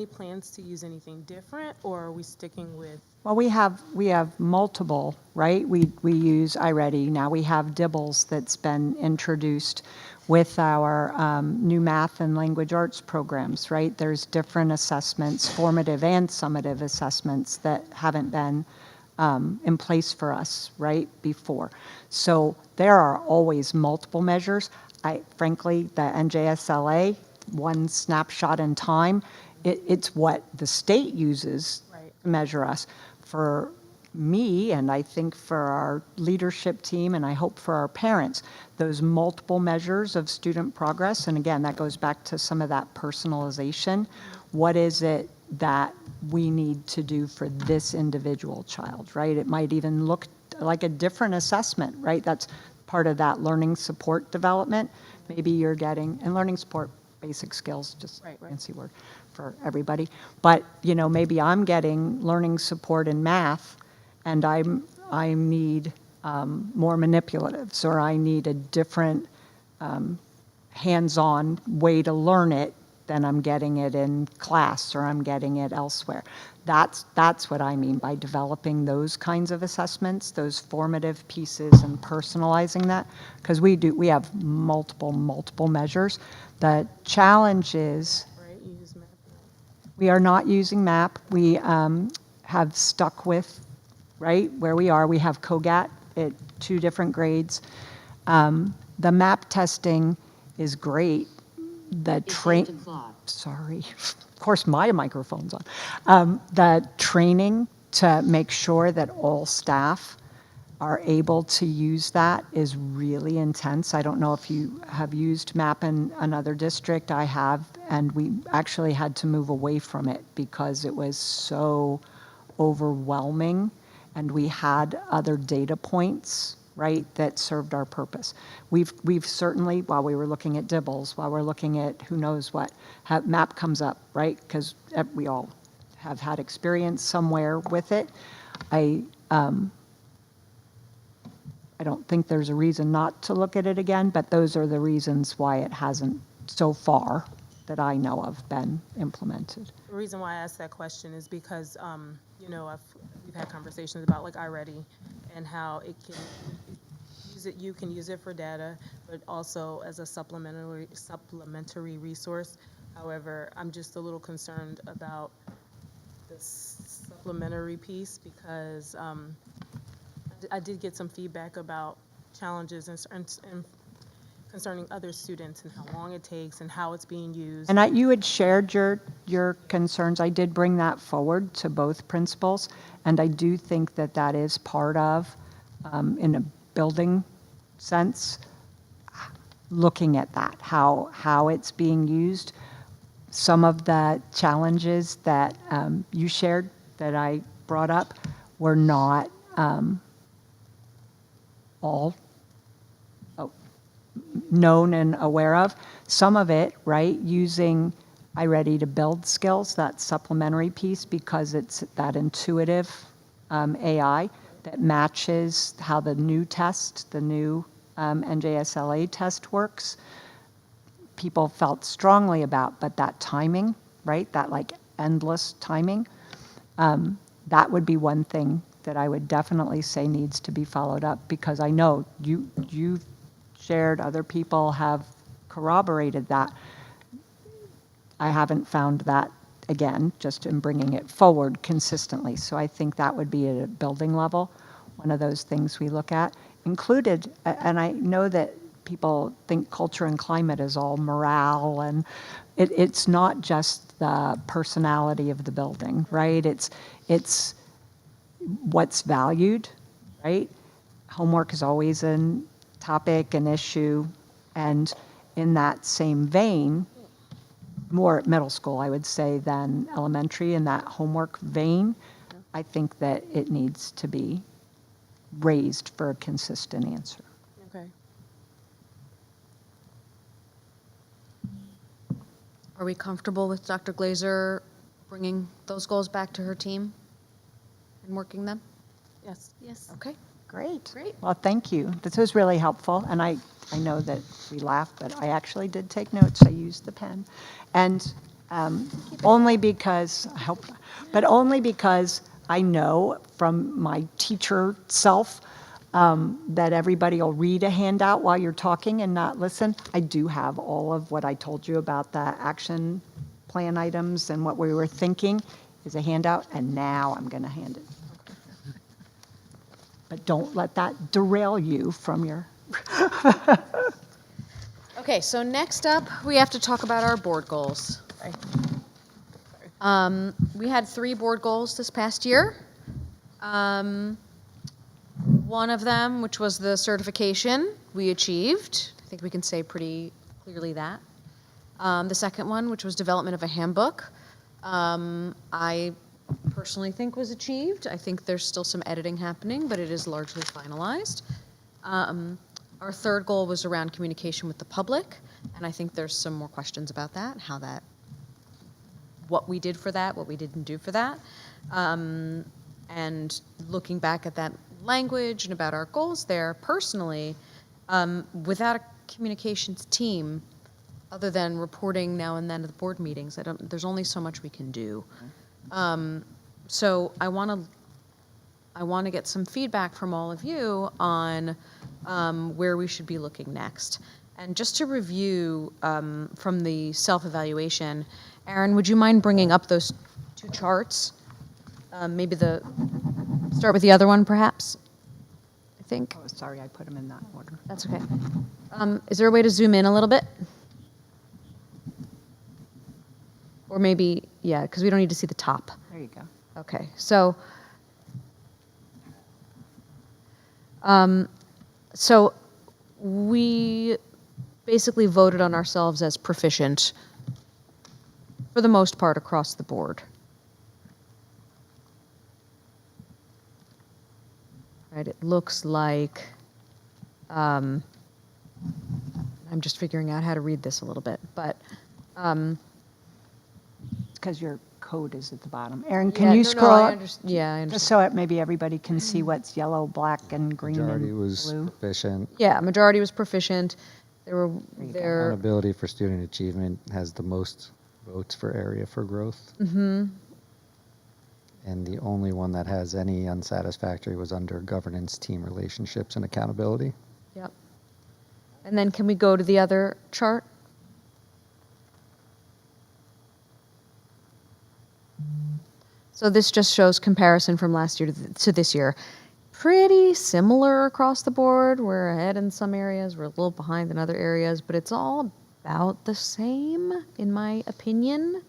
plans to use anything different, or are we sticking with? Well, we have multiple, right? We use iReady. Now we have Dibbles that's been introduced with our new math and language arts programs, right? There's different assessments, formative and summative assessments that haven't been in place for us, right, before. So there are always multiple measures. Frankly, the NJSLA, one snapshot in time, it's what the state uses Right. to measure us. For me, and I think for our leadership team, and I hope for our parents, those multiple measures of student progress, and again, that goes back to some of that personalization. What is it that we need to do for this individual child, right? It might even look like a different assessment, right? That's part of that learning support development. Maybe you're getting, and learning support, basic skills, just Right. fancy word for everybody. But, maybe I'm getting learning support in math, and I need more manipulatives, or I need a different hands-on way to learn it than I'm getting it in class, or I'm getting it elsewhere. That's what I mean by developing those kinds of assessments, those formative pieces, and personalizing that, because we have multiple measures. The challenge is Right, you use map. we are not using MAP. We have stuck with, right, where we are. We have COGAT at 2 different grades. The MAP testing is great. The sorry, of course my microphone's on. The training to make sure that all staff are able to use that is really intense. I don't know if you have used MAP in another district. I have, and we actually had to move away from it because it was so overwhelming, and we had other data points, right, that served our purpose. We've certainly, while we were looking at Dibbles, while we're looking at who knows what, MAP comes up, right, because we all have had experience somewhere with it. I don't think there's a reason not to look at it again, but those are the reasons why it hasn't so far that I know of been implemented. The reason why I asked that question is because, we've had conversations about like iReady and how it can you can use it for data, but also as a supplementary resource. However, I'm just a little concerned about this supplementary piece because I did get some feedback about challenges and concerning other students and how long it takes and how it's being used. And you had shared your concerns. I did bring that forward to both principals, and I do think that that is part of, in a building sense, looking at that, how it's being used. Some of the challenges that you shared that I brought up were not all known and aware of. Some of it, right, using iReady to build skills, that supplementary piece, because it's that intuitive AI that matches how the new test, the new NJSLA test works. People felt strongly about, but that timing, right, that like endless timing, that would be one thing that I would definitely say needs to be followed up, because I know you've shared, other people have corroborated that. I haven't found that, again, just in bringing it forward consistently. So I think that would be at a building level, one of those things we look at. Included, and I know that people think culture and climate is all morale, and it's not just the personality of the building, right? It's what's valued, right? Homework is always a topic, an issue, and in that same vein, more at middle school, I would say, than elementary, in that homework vein, I think that it needs to be raised for a consistent answer. Okay. Are we comfortable with Dr. Glazer bringing those goals back to her team and working them? Yes. Yes. Okay. Great. Great. Well, thank you. This was really helpful, and I know that we laughed, but I actually did take notes. I used the pen. And only because, I hope, but only because I know from my teacher self that everybody will read a handout while you're talking and not listen. I do have all of what I told you about the action plan items and what we were thinking is a handout, and now I'm going to hand it. But don't let that derail you from your, Okay, so next up, we have to talk about our board goals. We had 3 board goals this past year. One of them, which was the certification, we achieved. I think we can say pretty clearly that. The second one, which was development of a handbook, I personally think was achieved. I think there's still some editing happening, but it is largely finalized. Our third goal was around communication with the public, and I think there's some more questions about that, what we did for that, what we didn't do for that. And looking back at that language and about our goals there, personally, without a communications team, other than reporting now and then to the board meetings, there's only so much we can do. So I want to get some feedback from all of you on where we should be looking next. And just to review from the self-evaluation, Aaron, would you mind bringing up those 2 charts? Maybe start with the other one, perhaps, I think. oh, sorry, I put them in that order. That's okay. Is there a way to zoom in a little bit? Or maybe, yeah, because we don't need to see the top. There you go. Okay, so, we basically voted on ourselves as proficient for the most part across the board. Right, it looks like, I'm just figuring out how to read this a little bit, but, It's because your code is at the bottom. Aaron, yeah, can you no, scroll I up? yeah, I Just understand. so maybe everybody can see what's yellow, black, and green Majority and was blue. proficient. Yeah, majority was proficient. There were, Accountability for student achievement has the most votes for area for growth. Mm-hmm. And the only one that has any unsatisfactory was under governance, team relationships, and accountability. yep. And then can we go to the other chart? So this just shows comparison from last year to this year. Pretty similar across the board. We're ahead in some areas, we're a little behind in other areas, but it's all about the same, in my opinion.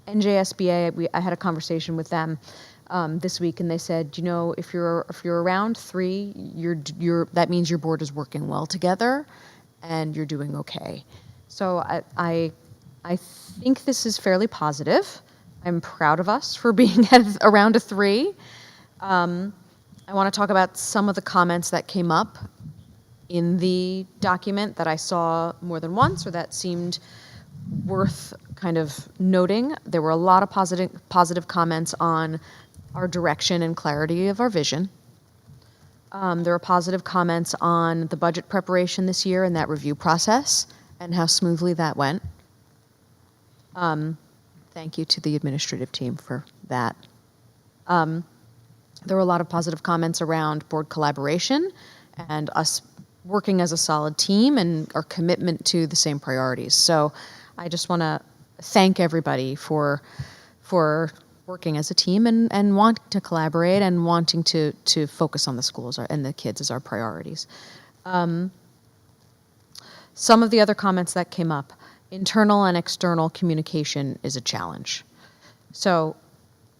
NJSBA, I had a conversation with them this week, and they said, you know, if you're around 3, that means your board is working well together, and you're doing okay. So I think this is fairly positive. I'm proud of us for being at around a 3. I want to talk about some of the comments that came up in the document that I saw more than once, or that seemed worth kind of noting. There were a lot of positive comments on our direction and clarity of our vision. There were positive comments on the budget preparation this year and that review process and how smoothly that went. Thank you to the administrative team for that. There were a lot of positive comments around board collaboration and us working as a solid team and our commitment to the same priorities. So I just want to thank everybody for working as a team and wanting to collaborate and wanting to focus on the schools and the kids as our priorities. Some of the other comments that came up, internal and external communication is a challenge. So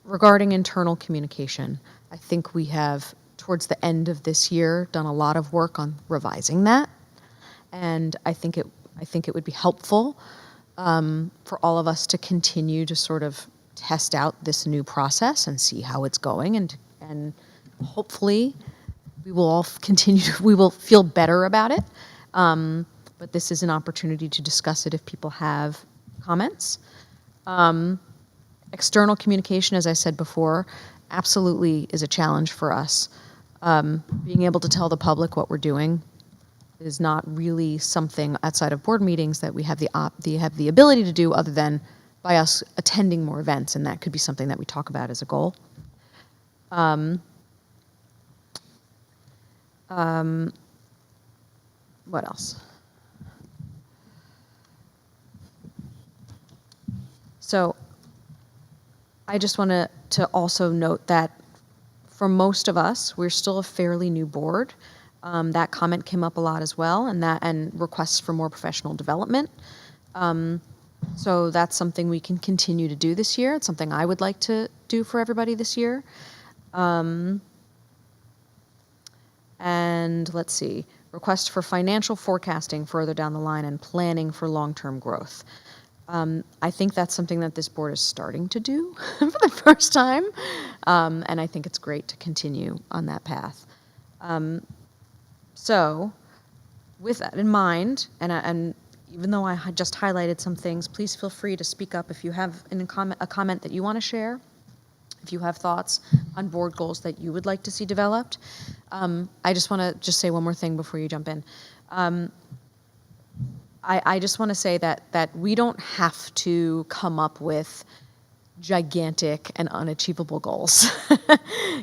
regarding internal communication, I think we have, towards the end of this year, done a lot of work on revising that. And I think it would be helpful for all of us to continue to sort of test out this new process and see how it's going, and hopefully we will all we will feel better about it. But this is an opportunity to discuss it if people have comments. External communication, as I said before, absolutely is a challenge for us. Being able to tell the public what we're doing is not really something outside of board meetings that we have the ability to do other than by us attending more events, and that could be something that we talk about as a goal. What else? So I just want to also note that for most of us, we're still a fairly new board. That comment came up a lot as well, and requests for more professional development. So that's something we can continue to do this year. It's something I would like to do for everybody this year. And let's see, request for financial forecasting further down the line and planning for long-term growth. I think that's something that this board is starting to do for the first time, and I think it's great to continue on that path. So, with that in mind, and even though I had just highlighted some things, please feel free to speak up if you have a comment that you want to share, if you have thoughts on board goals that you would like to see developed. I just want to say one more thing before you jump in. I just want to say that we don't have to come up with gigantic and unachievable goals.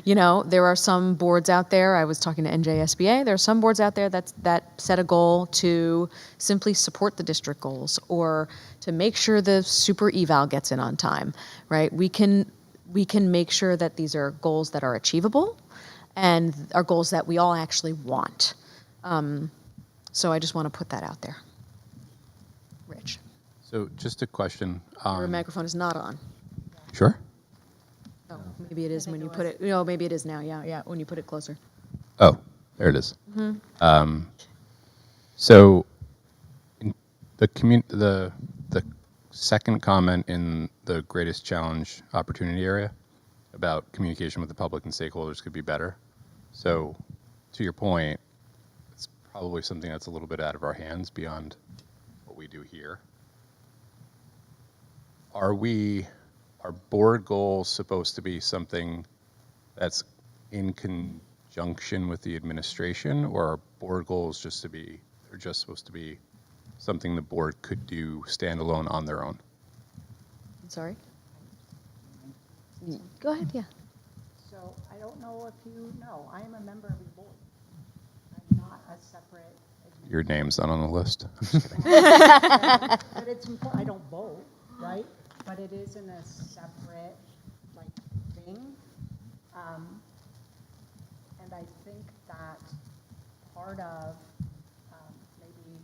You know, there are some boards out there, I was talking to NJSBA, there are some boards out there that set a goal to simply support the district goals or to make sure the super eval gets in on time, right? We can make sure that these are goals that are achievable and are goals that we all actually want. So I just want to put that out there. Rich, So just a question. your microphone is not on. Sure. Oh, maybe it is when you put it, no, maybe it is now, yeah, when you put it closer. Oh, there it is. So in the second comment in the greatest challenge opportunity area about communication with the public and stakeholders could be better. So to your point, it's probably something that's a little bit out of our hands beyond what we do here. Are board goals supposed to be something that's in conjunction with the administration, or are board goals just supposed to be something the board could do standalone on their own? I'm sorry? Go ahead, yeah. So I don't know if you know, I am a member of the board. I'm not a separate. Your name's not on the list. But it's important, I don't vote, right? But it isn't a separate, like, thing. And I think that part of maybe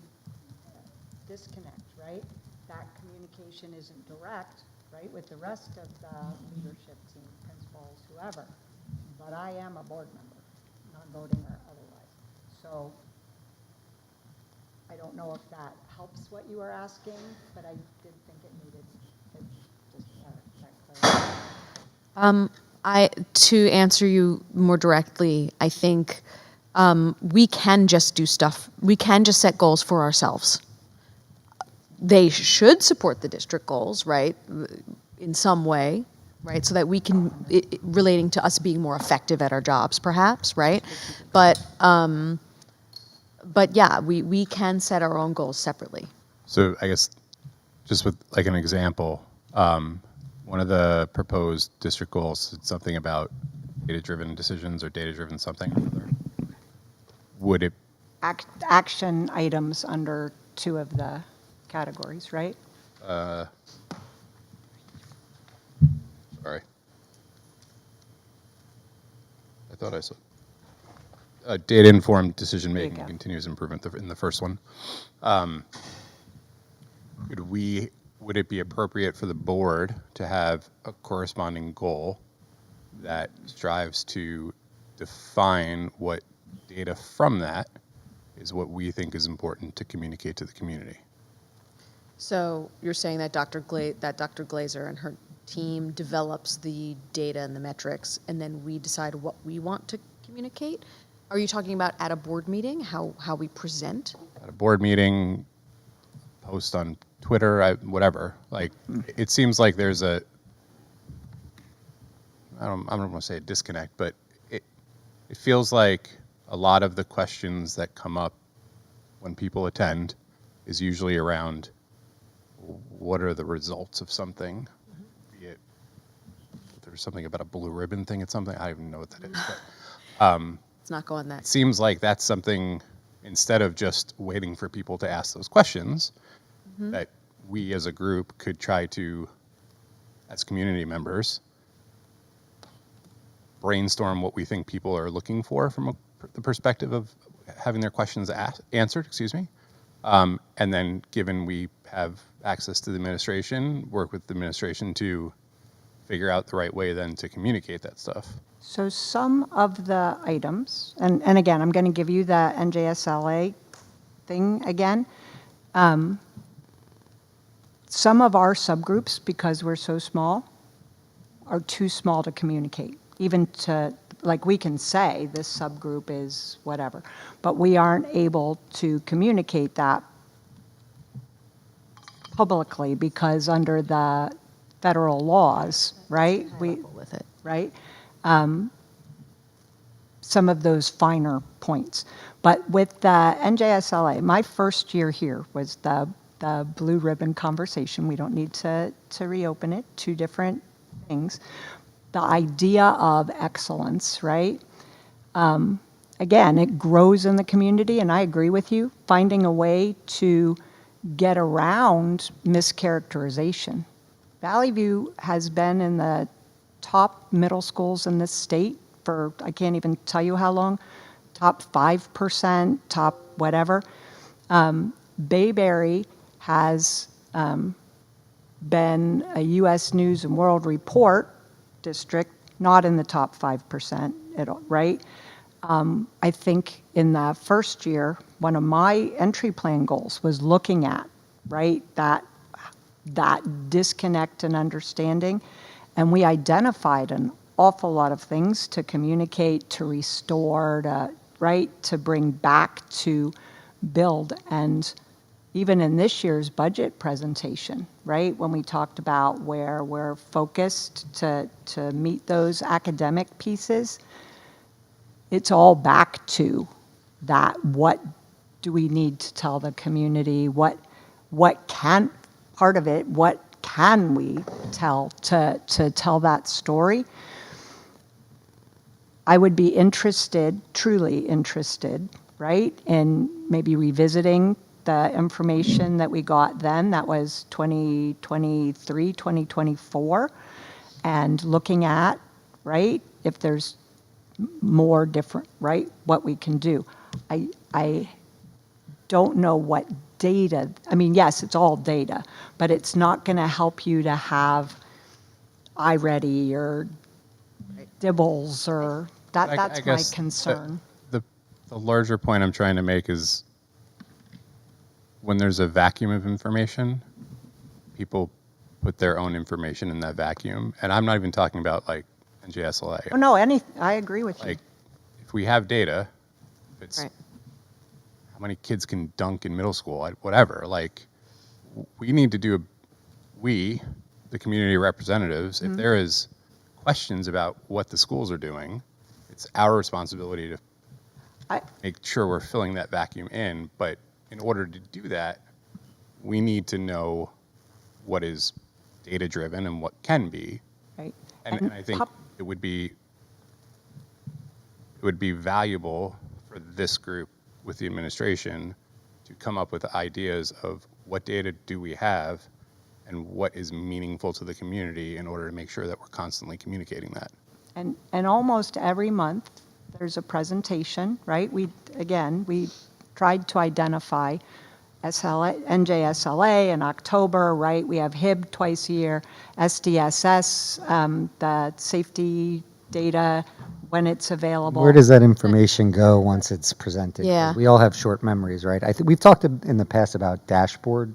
disconnect, right? That communication isn't direct, right, with the rest of the leadership team, principals, whoever. But I am a board member, non-voting or otherwise. So I don't know if that helps what you were asking, but I did think it needed just that clarity. To answer you more directly, I think we can just do stuff. We can just set goals for ourselves. They should support the district goals, right, in some way, right, so that we can, relating to us being more effective at our jobs, perhaps, right? But yeah, we can set our own goals separately. So I guess just with like an example, one of the proposed district goals is something about data-driven decisions or data-driven something or other. Would it, Action items under 2 of the categories, right? sorry. I thought I saw. Data-informed decision-making, There you go. continuous improvement in the first one. Would it be appropriate for the board to have a corresponding goal that strives to define what data from that is what we think is important to communicate to the community? So you're saying that Dr. Glazer and her team develops the data and the metrics, and then we decide what we want to communicate? Are you talking about at a board meeting, how we present? At a board meeting, post on Twitter, whatever. Like, it seems like there's a I don't want to say a disconnect, but it feels like a lot of the questions that come up when people attend is usually around what are the results of something, be it there's something about a blue ribbon thing at something, I don't even know what that is, but It's not going that. it seems like that's something, instead of just waiting for people to ask those questions, that we as a group could try to, as community members, brainstorm what we think people are looking for from the perspective of having their questions answered, and then, given we have access to the administration, work with the administration to figure out the right way then to communicate that stuff. So some of the items, and again, I'm going to give you the NJSLA thing again. Some of our subgroups, because we're so small, are too small to communicate. Even to, like, we can say this subgroup is whatever, but we aren't able to communicate that publicly because under the federal laws, right? With it. Right? Some of those finer points. But with the NJSLA, my first year here was the blue ribbon conversation. We don't need to reopen it, two different things. The idea of excellence, right? Again, it grows in the community, and I agree with you, finding a way to get around mischaracterization. Valley View has been in the top middle schools in this state for, I can't even tell you how long, top 5%, top whatever. Bayberry has been a U.S. News and World Report district, not in the top 5% at all, right? I think in the first year, one of my entry plan goals was looking at, right, that disconnect and understanding. And we identified an awful lot of things to communicate, to restore, to bring back, to build. And even in this year's budget presentation, right, when we talked about where we're focused to meet those academic pieces, it's all back to that. What do we need to tell the community? What can, part of it, what can we tell to tell that story? I would be interested, truly interested, right, in maybe revisiting the information that we got then, that was 2023, 2024, and looking at, right, if there's more different, right, what we can do. I don't know what data, I mean, yes, it's all data, but it's not going to help you to have iReady or Dibbles or that. That's my concern. The larger point I'm trying to make is when there's a vacuum of information, people put their own information in that vacuum. And I'm not even talking about like NJSLA. Oh, no, I agree with you. Like, if we have data, it's Right. how many kids can dunk in middle school, whatever. Like, we need to do, the community representatives, if there is questions about what the schools are doing, it's our responsibility to make sure we're filling that vacuum in. But in order to do that, we need to know what is data-driven and what can be. Right. And I think it would be valuable for this group with the administration to come up with ideas of what data do we have and what is meaningful to the community in order to make sure that we're constantly communicating that. And almost every month, there's a presentation, right? We tried to identify NJSLA in October, right? We have HIB twice a year, SDSS, the safety data when it's available. Where does that information go once it's presented? Yeah. We all have short memories, right? I think we've talked in the past about dashboard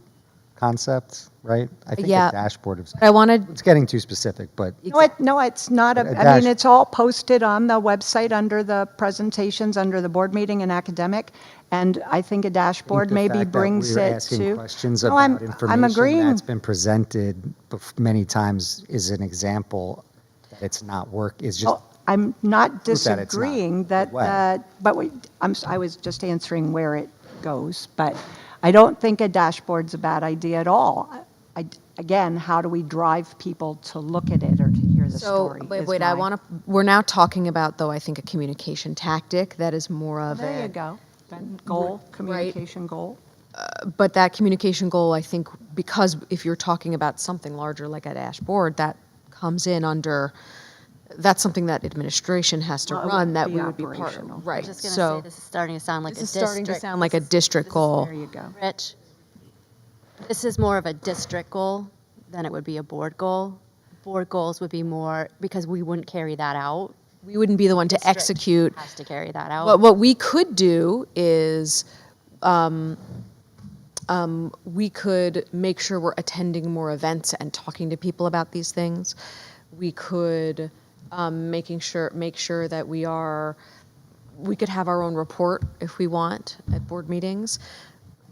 concepts, right? I think Yeah. a dashboard of, I wanted, it's getting too specific, but No, it's not. But a I mean, dash- it's all posted on the website under the presentations, under the board meeting and academic. And I think a dashboard the maybe fact that brings we're it asking to. questions No, about I'm information agreeing. that's been presented many times is an example that it's not it's just, Oh, I'm not proof that it's not disagreeing that, way. but I was just answering where it goes, but I don't think a dashboard's a bad idea at all. Again, how do we drive people to look at it or to hear the So, story? wait, is wait, I my- want to, we're now talking about, though, I think a communication tactic that is more of There you a, go. Then goal, communication goal. but that communication goal, I think, because if you're talking about something larger like a dashboard, that comes in under, that's something that administration has to Well, it run, would that be we would be operational. part, right, I'm just going to so. say, this is starting to sound like a This is district. starting to sound like a district goal. There you go. Rich, this is more of a district goal than it would be a board goal. Board goals would be more, because we wouldn't carry that out. We wouldn't be the one to District execute. Has to carry that out. What we could do is, we could make sure we're attending more events and talking to people about these things. We could make sure that we could have our own report if we want at board meetings.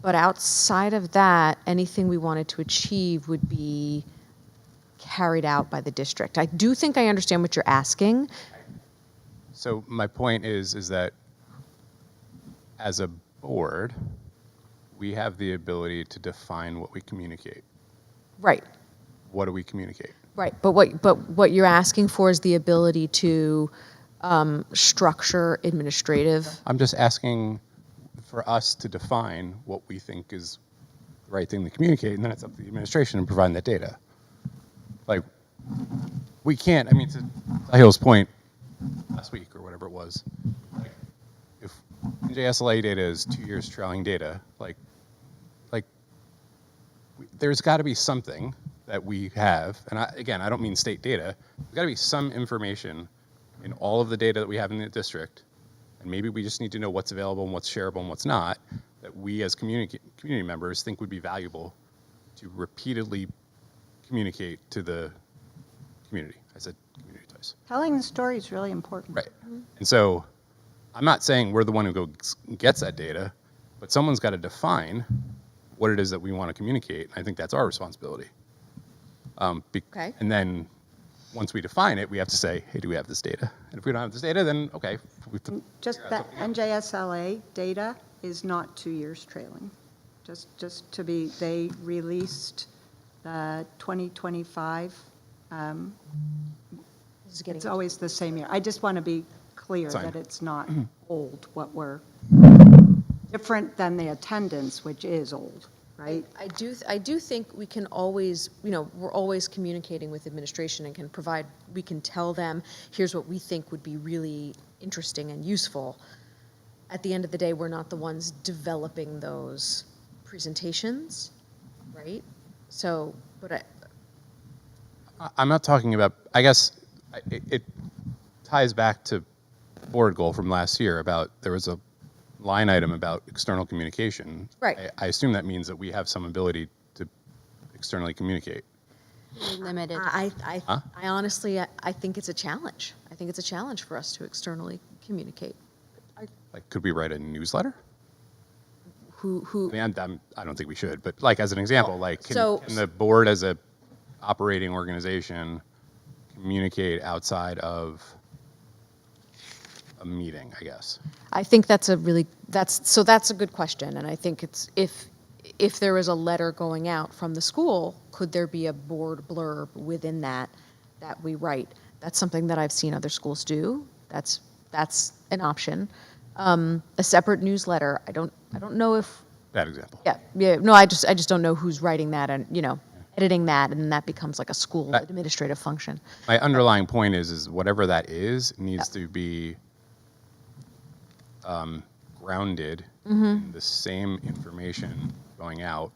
But outside of that, anything we wanted to achieve would be carried out by the district. I do think I understand what you're asking. So my point is that as a board, we have the ability to define what we communicate. Right. What do we communicate? Right, but what you're asking for is the ability to structure administrative. I'm just asking for us to define what we think is the right thing to communicate, and then it's up to the administration to provide that data. Like, we can't, I mean, to Sahil's point last week or whatever it was, like, if NJSLA data is 2 years trailing data, there's got to be something that we have, and again, I don't mean state data, there's got to be some information in all of the data that we have in the district, and maybe we just need to know what's available and what's shareable and what's not, that we as community members think would be valuable to repeatedly communicate to the community. I said community twice. Telling the story is really important. Right. And so I'm not saying we're the one who gets that data, but someone's got to define what it is that we want to communicate. I think that's our responsibility. Okay. And then once we define it, we have to say, hey, do we have this data? And if we don't have this data, then okay. Just that NJSLA data is not 2 years trailing. Just to be, they released the 2025. It's always the same year. I just want to be clear Fine. that it's not old, what we're, different than the attendance, which is old, right? I do think we can always, we're always communicating with administration and we can tell them, here's what we think would be really interesting and useful. At the end of the day, we're not the ones developing those presentations, right? So, but I'm not talking about, I guess it ties back to board goal from last year about there was a line item about external communication. Right. I assume that means that we have some ability to externally communicate. Limited. I honestly, I think it's a challenge. I think it's a challenge for us to externally communicate. Like, could we write a newsletter? Who, I mean, I don't think we should, but like as an example, like So- can the board as a operating organization communicate outside of a meeting, I guess? I think that's a good question, and I think it's, if there is a letter going out from the school, could there be a board blurb within that we write? That's something that I've seen other schools do. That's an option. A separate newsletter, I don't know if, That example. yeah, no, I just don't know who's writing that and, editing that, and then that becomes like a school That- administrative function. My underlying point is whatever that is needs to be grounded in the same information going out,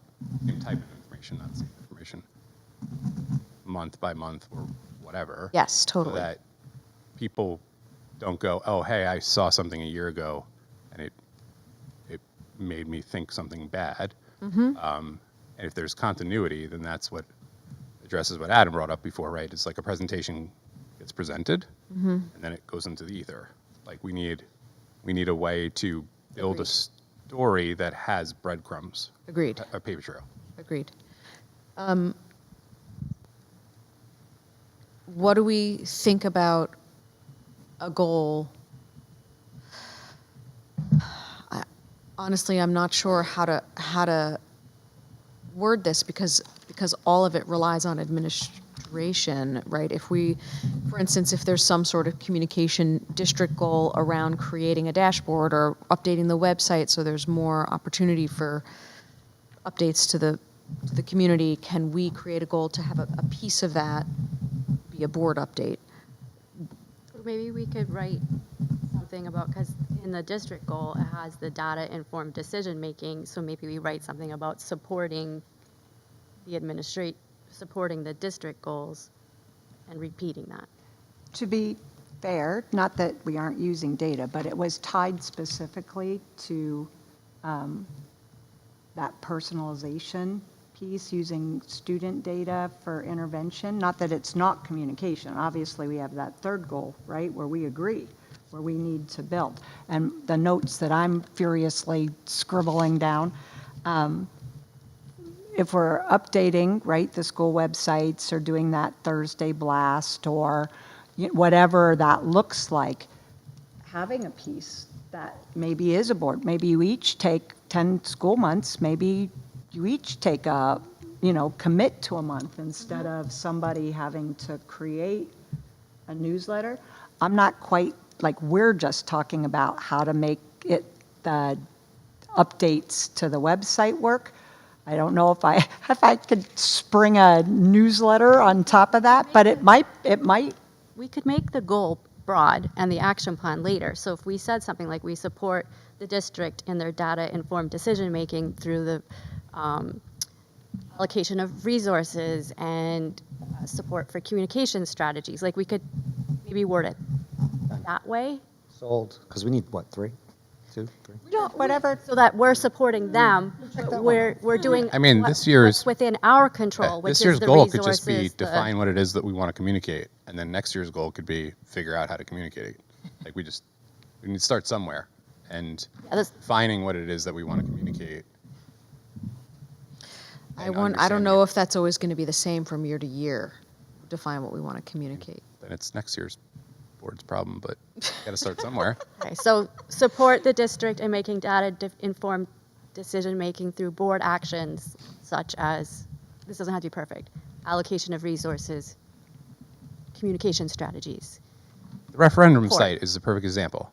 same type of information, not the same information, month by month or whatever. Yes, So totally. that people don't go, oh, hey, I saw something a year ago, and it made me think something bad. And if there's continuity, then that's what addresses what Adam brought up before, right? It's like a presentation gets presented, and then it goes into the ether. Like we need a way to build a story that has breadcrumbs, Agreed, a paper trail. agreed. what do we think about a goal? Honestly, I'm not sure how to word this because all of it relies on administration, right? If we, for instance, if there's some sort of communication district goal around creating a dashboard or updating the website so there's more opportunity for updates to the community, can we create a goal to have a piece of that be a board update? Maybe we could write something about, because in the district goal, it has the data-informed decision-making, so maybe we write something about supporting supporting the district goals and repeating that. To be fair, not that we aren't using data, but it was tied specifically to that personalization piece, using student data for intervention. Not that it's not communication. Obviously, we have that third goal, right, where we agree, where we need to build. And the notes that I'm furiously scribbling down, if we're updating, right, the school websites or doing that Thursday blast or whatever that looks like, having a piece that maybe is a board, maybe you each take 10 school months, maybe you each take a, commit to a month instead of somebody having to create a newsletter. I'm not quite, like, we're just talking about how to make it, the updates to the website work. I don't know if I could spring a newsletter on top of that, but it might. We could make the goal broad and the action plan later. So if we said something like we support the district in their data-informed decision-making through the allocation of resources and support for communication strategies, like we could maybe word it that way. Sold, because we need, what, 3? 2, 3? Whatever. So that we're supporting them, but we're doing I mean, this year's- what's within our control, which This is year's the goal resources. could just be the- define what it is that we want to communicate, and then next year's goal could be figure out how to communicate it. Like we need to start somewhere, and Yeah, that's- defining what it is that we want to communicate. I don't know if that's always going to be the same from year to year, define what we want to communicate. Then it's next year's board's problem, but got to start somewhere. Okay, so support the district in making data-informed decision-making through board actions such as, this doesn't have to be perfect, allocation of resources, communication strategies. The referendum Support. site is a perfect example.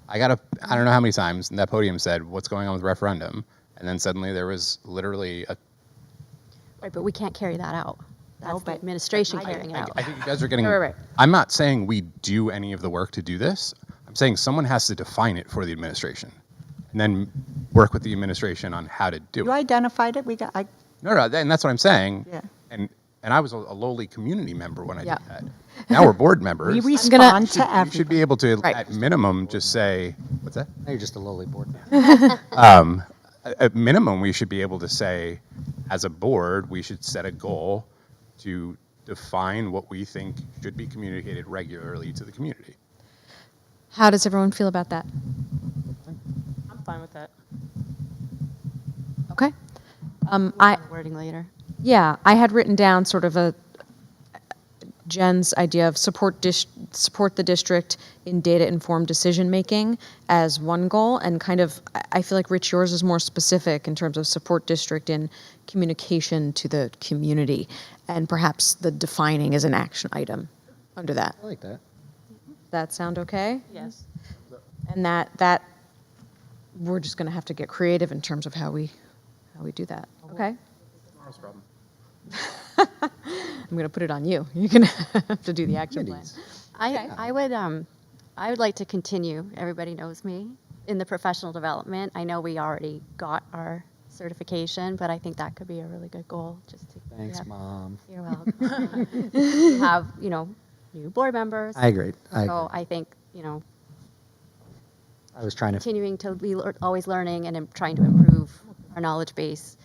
I don't know how many times that podium said, what's going on with referendum? And then suddenly there was literally a Right, but we can't carry that out. That's the but administration carrying it out. I think you guys are getting. Right. I'm not saying we do any of the work to do this. I'm saying someone has to define it for the administration, and then work with the administration on how to do You it. identified it. No, and that's what I'm saying. Yeah. And I was a lowly community member when I Yeah. did that. Now we're board members. We You respond to should everything. be able to, Right. at minimum, just say, what's that? Now you're just a lowly board. At minimum, we should be able to say, as a board, we should set a goal to define what we think should be communicated regularly to the community. How does everyone feel about that? I'm fine with that. Okay. Wording later. Yeah, I had written down sort of Jen's idea of support the district in data-informed decision-making as one goal, and kind of, I feel like, Rich, yours is more specific in terms of support district in communication to the community, and perhaps the defining is an action item under that. I like that. That sound okay? Yes. And that we're just going to have to get creative in terms of how we do that. Okay? Tomorrow's problem. I'm going to put it on you. You're going to have to do the action plan. I would like to continue, everybody knows me, in the professional development. I know we already got our certification, but I think that could be a really good goal, just to. Thanks, have- Mom. You're welcome. We have, new board members. I agree. So I think, I was trying to, continuing to be always learning and trying to improve our knowledge base.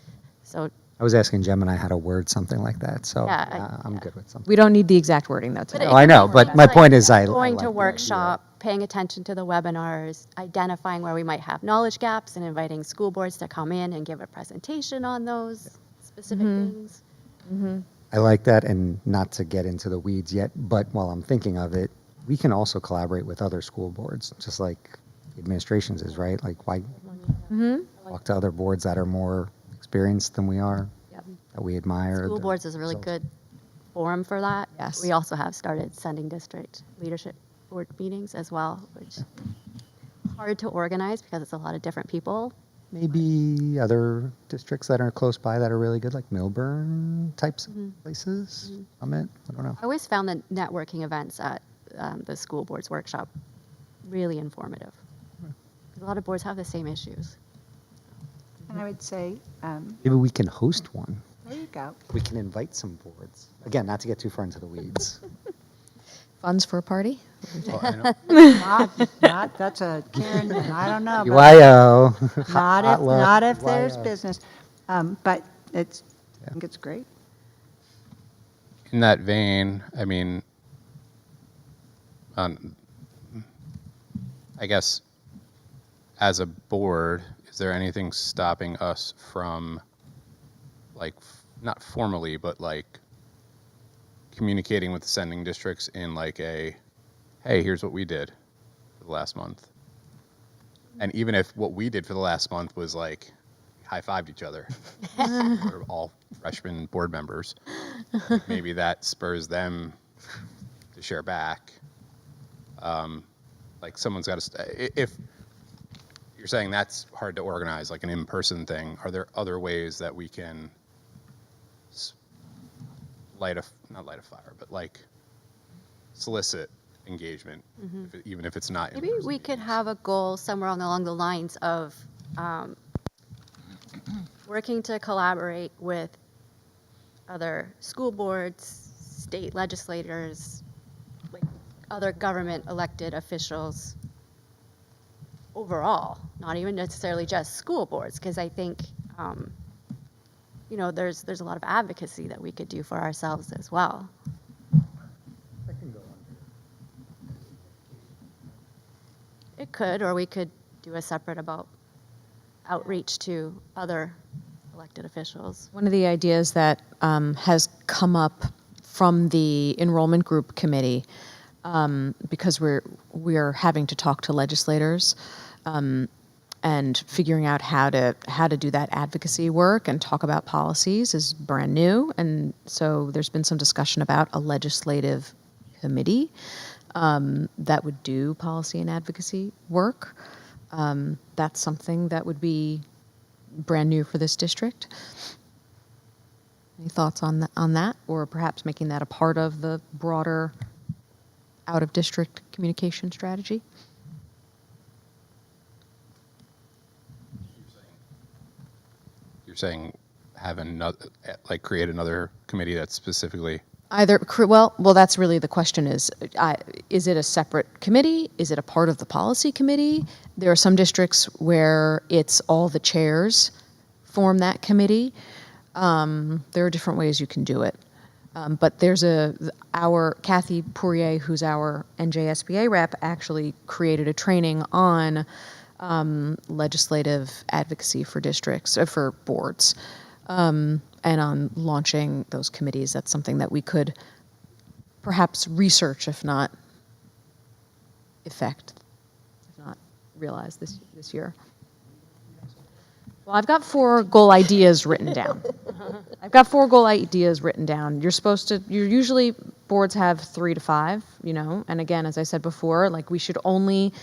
So I was asking Gemini how to word something like that, so Yeah, I'm good with something. We don't need the exact wording, though, today. Oh, I know, but my point is I going like to the idea. workshop, paying attention to the webinars, identifying where we might have knowledge gaps, and inviting school boards to come in and give a presentation on those specific things. I like that, and not to get into the weeds yet, but while I'm thinking of it, we can also collaborate with other school boards, just like administrations is, right? Like, why talk to other boards that are more experienced than we are, that we admire? School the boards is a really results. good forum for that. Yes. We also have started sending district leadership board meetings as well, which hard to organize because it's a lot of different people. Maybe other districts that are close by that are really good, like Milburn types of places. Summit, I don't know. I always found the networking events at the school boards workshop really informative. 'Cause a lot of boards have the same issues. And I would say, Maybe we can host one. there you go. We can invite some boards. Again, not to get too far into the weeds. Funds for a party? Well, I know- Not, that's a Karen, I don't know. but UIO. Not if there's business. But it's, I think it's great. In that vein, I mean, I guess as a board, is there anything stopping us from, like, not formally, but like communicating with the sending districts in like a, hey, here's what we did for the last month? And even if what we did for the last month was like high-fived each other, we're all freshman board members, maybe that spurs them to share back. Like someone's got to, if you're saying that's hard to organize, like an in-person thing, are there other ways that we can not light a fire, but like solicit engagement, even if it's not Maybe in-person we could meetings? have a goal somewhere along the lines of working to collaborate with other school boards, state legislators, like other government elected officials overall, not even necessarily just school boards, because I think, you know, there's a lot of advocacy that we could do for ourselves as well. It could, or we could do a separate about outreach to other elected officials. One of the ideas that has come up from the enrollment group committee, because we're having to talk to legislators and figuring out how to do that advocacy work and talk about policies is brand new, and so there's been some discussion about a legislative committee that would do policy and advocacy work. That's something that would be brand new for this district. Any thoughts on that, or perhaps making that a part of the broader out-of-district communication strategy? You're saying have another, like create another committee that's specifically, Well, that's really the question is it a separate committee? Is it a part of the policy committee? There are some districts where it's all the chairs form that committee. There are different ways you can do it. But there's our Kathy Poirier, who's our NJSBA rep, actually created a training on legislative advocacy for districts, for boards, and on launching those committees. That's something that we could perhaps research, if not realize this year. Well, I've got 4 goal ideas written down. Usually boards have 3 to 5, you know, and again, as I said before, like we should only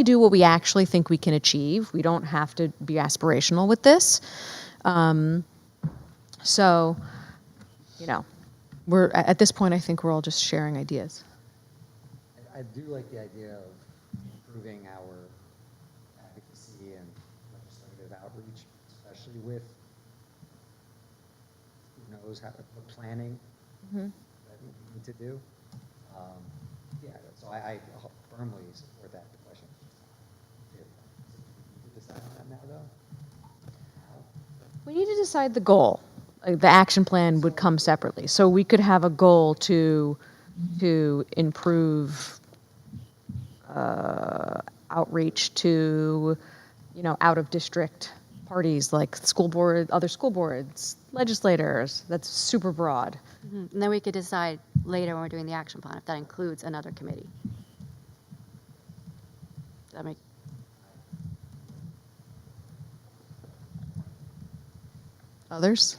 do what we actually think we can achieve. We don't have to be aspirational with this. So, you know, at this point, I think we're all just sharing ideas. I do like the idea of improving our advocacy and legislative outreach, especially with who knows how what planning that we need to do. Yeah, so I firmly support that question. Yeah. You decide on that now, though? We need to decide the goal. The action plan would come separately. So we could have a goal to improve outreach to, you know, out-of-district parties like school board, other school boards, legislators. That's super broad. And then we could decide later when we're doing the action plan if that includes another committee. Does that make? Others?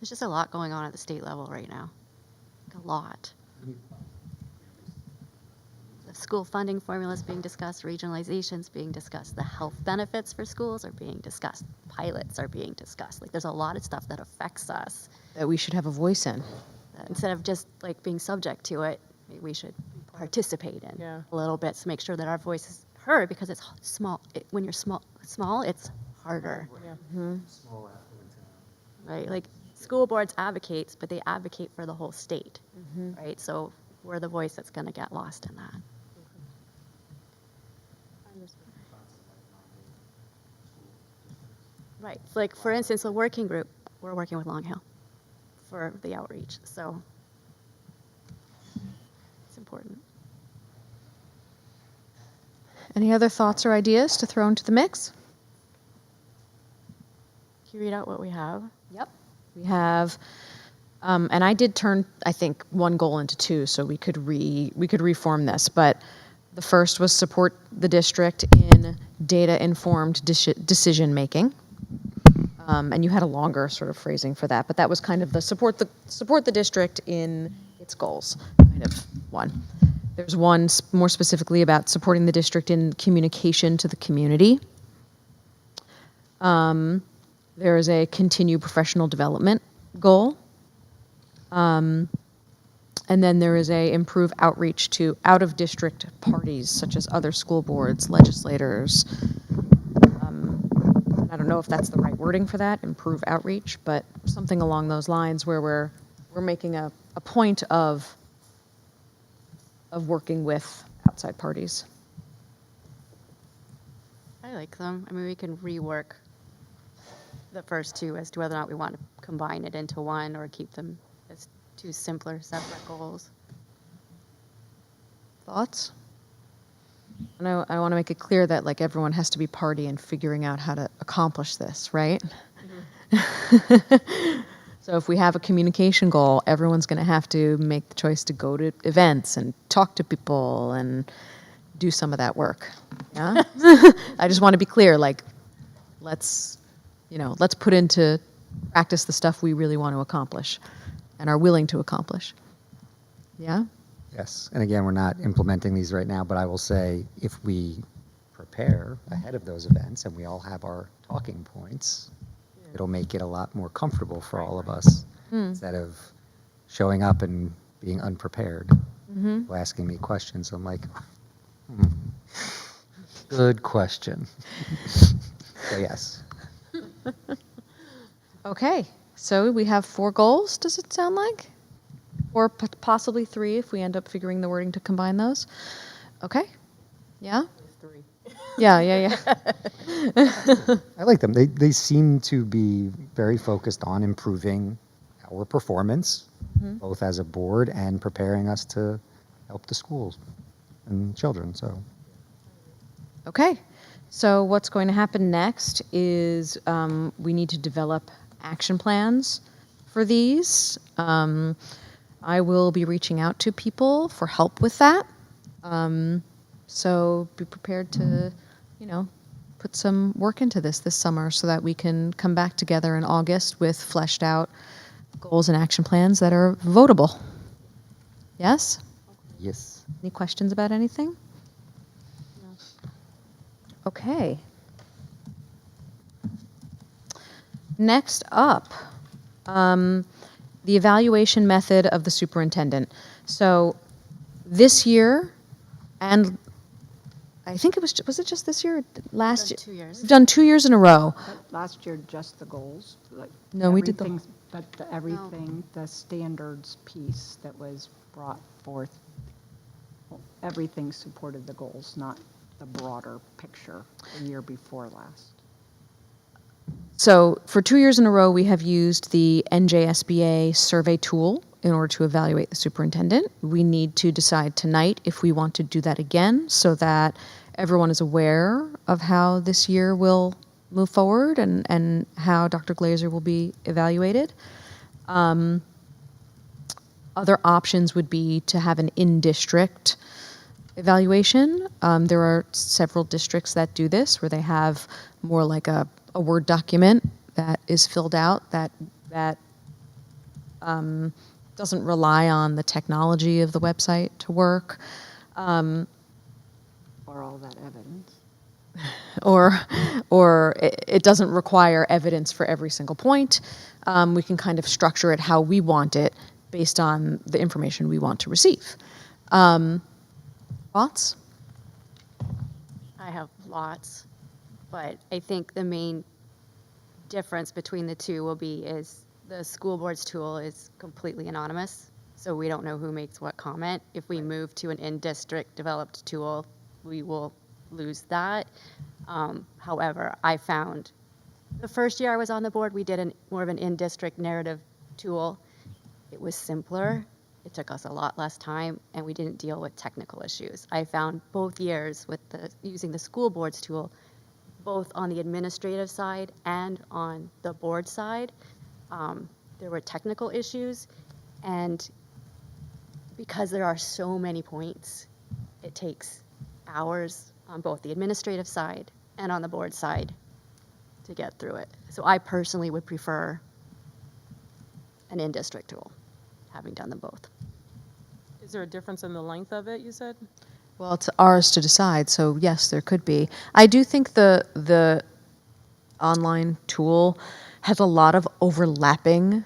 There's just a lot going on at the state level right now. Like a lot. The school funding formula is being discussed, regionalization is being discussed, the health benefits for schools are being discussed, pilots are being discussed. Like there's a lot of stuff that affects us. That we should have a voice in. That instead of just like being subject to it, we should participate in Yeah. a little bit to make sure that our voice is heard because it's small. When you're small, it's harder. Yeah. Right? Like school boards advocates, but they advocate for the whole state, right? So we're the voice that's going to get lost in that. Right. Like for instance, the working group, we're working with Long Hill for the outreach, so it's important. Any other thoughts or ideas to throw into the mix? Can you read out what we have? Yep. We have, and I did turn, I think, one goal into two, so we could reform this. But the first was support the district in data-informed decision making, and you had a longer sort of phrasing for that. But that was kind of the support the district in its goals, kind of one. There's one more specifically about supporting the district in communication to the community. There is a continue professional development goal. And then there is a improve outreach to out-of-district parties, such as other school boards, legislators. I don't know if that's the right wording for that, improve outreach, but something along those lines where we're making a point of working with outside parties. I like them. I mean, we can rework the first two as to whether or not we want to combine it into one or keep them as two simpler, separate goals. Thoughts? And I want to make it clear that like everyone has to be party in figuring out how to accomplish this, right? So if we have a communication goal, everyone's going to have to make the choice to go to events and talk to people and do some of that work. Yeah? I just want to be clear, like, let's put into practice the stuff we really want to accomplish and are willing to accomplish. Yeah? Yes, and again, we're not implementing these right now, but I will say if we prepare ahead of those events and we all have our talking points, it'll make it a lot more comfortable for all of us instead of showing up and being unprepared, people asking me questions. I'm like, good question. So yes. Okay, so we have 4 goals, does it sound like? Or possibly 3 if we end up figuring the wording to combine those. Okay? Yeah? 3. Yeah. I like them. They seem to be very focused on improving our performance, both as a board and preparing us to help the schools and children. So, Okay, so what's going to happen next is we need to develop action plans for these. I will be reaching out to people for help with that. So be prepared to, put some work into this summer so that we can come back together in August with fleshed out goals and action plans that are votable. Yes? yes. Any questions about anything? Okay. Next up, the evaluation method of the superintendent. So this year, and I think was it just this year? Last year? 2 years. We've done 2 years in a row. Last year, just the goals. Like No, we did the- everything's- But everything, the standards piece that was brought forth, everything supported the goals, not the broader picture the year before last. So for 2 years in a row, we have used the NJSBA survey tool. in order to evaluate the superintendent. We need to decide tonight if we want to do that again so that everyone is aware of how this year will move forward and how Dr. Glazer will be evaluated. Other options would be to have an in-district evaluation. There are several districts that do this, where they have more like a Word document that is filled out that doesn't rely on the technology of the website to work, Or all that evidence. or it doesn't require evidence for every single point. We can kind of structure it how we want it based on the information we want to receive. Thoughts? I have lots, but I think the main difference between the two will be is the school board's tool is completely anonymous, so we don't know who makes what comment. If we move to an in-district developed tool, we will lose that. However, I found the first year I was on the board, we did more of an in-district narrative tool. It was simpler. It took us a lot less time, and we didn't deal with technical issues. I found both years with using the school board's tool, both on the administrative side and on the board side, there were technical issues, and because there are so many points, it takes hours on both the administrative side and on the board side to get through it. So I personally would prefer an in-district tool, having done them both. Is there a difference in the length of it, you said? Well, it's ours to decide, so yes, there could be. I do think the online tool has a lot of overlapping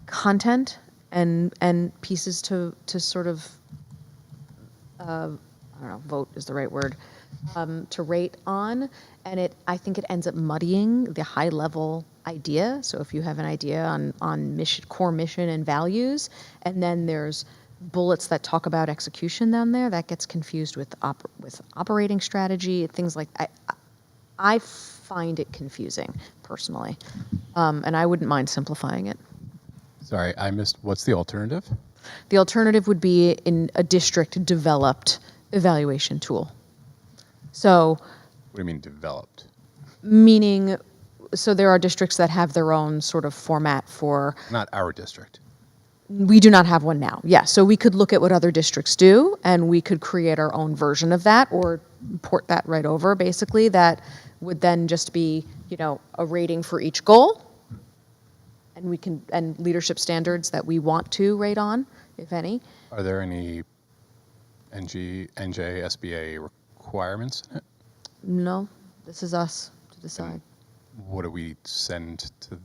content and pieces to sort of, I don't know, vote is the right word, to rate on, and I think it ends up muddying the high level idea. So if you have an idea on mission, core mission and values, and then there's bullets that talk about execution down there, that gets confused with operating strategy, things like I find it confusing personally, and I wouldn't mind simplifying it. Sorry, I missed, what's the alternative? The alternative would be in a district developed evaluation tool. So, What do you mean developed? meaning, so there are districts that have their own sort of format for. Not our district. We do not have one now. Yeah, so we could look at what other districts do, and we could create our own version of that, or port that right over. Basically, that would then just be, a rating for each goal, and leadership standards that we want to rate on, if any. Are there any NJSBA requirements in it? No, this is us to decide. What do we send to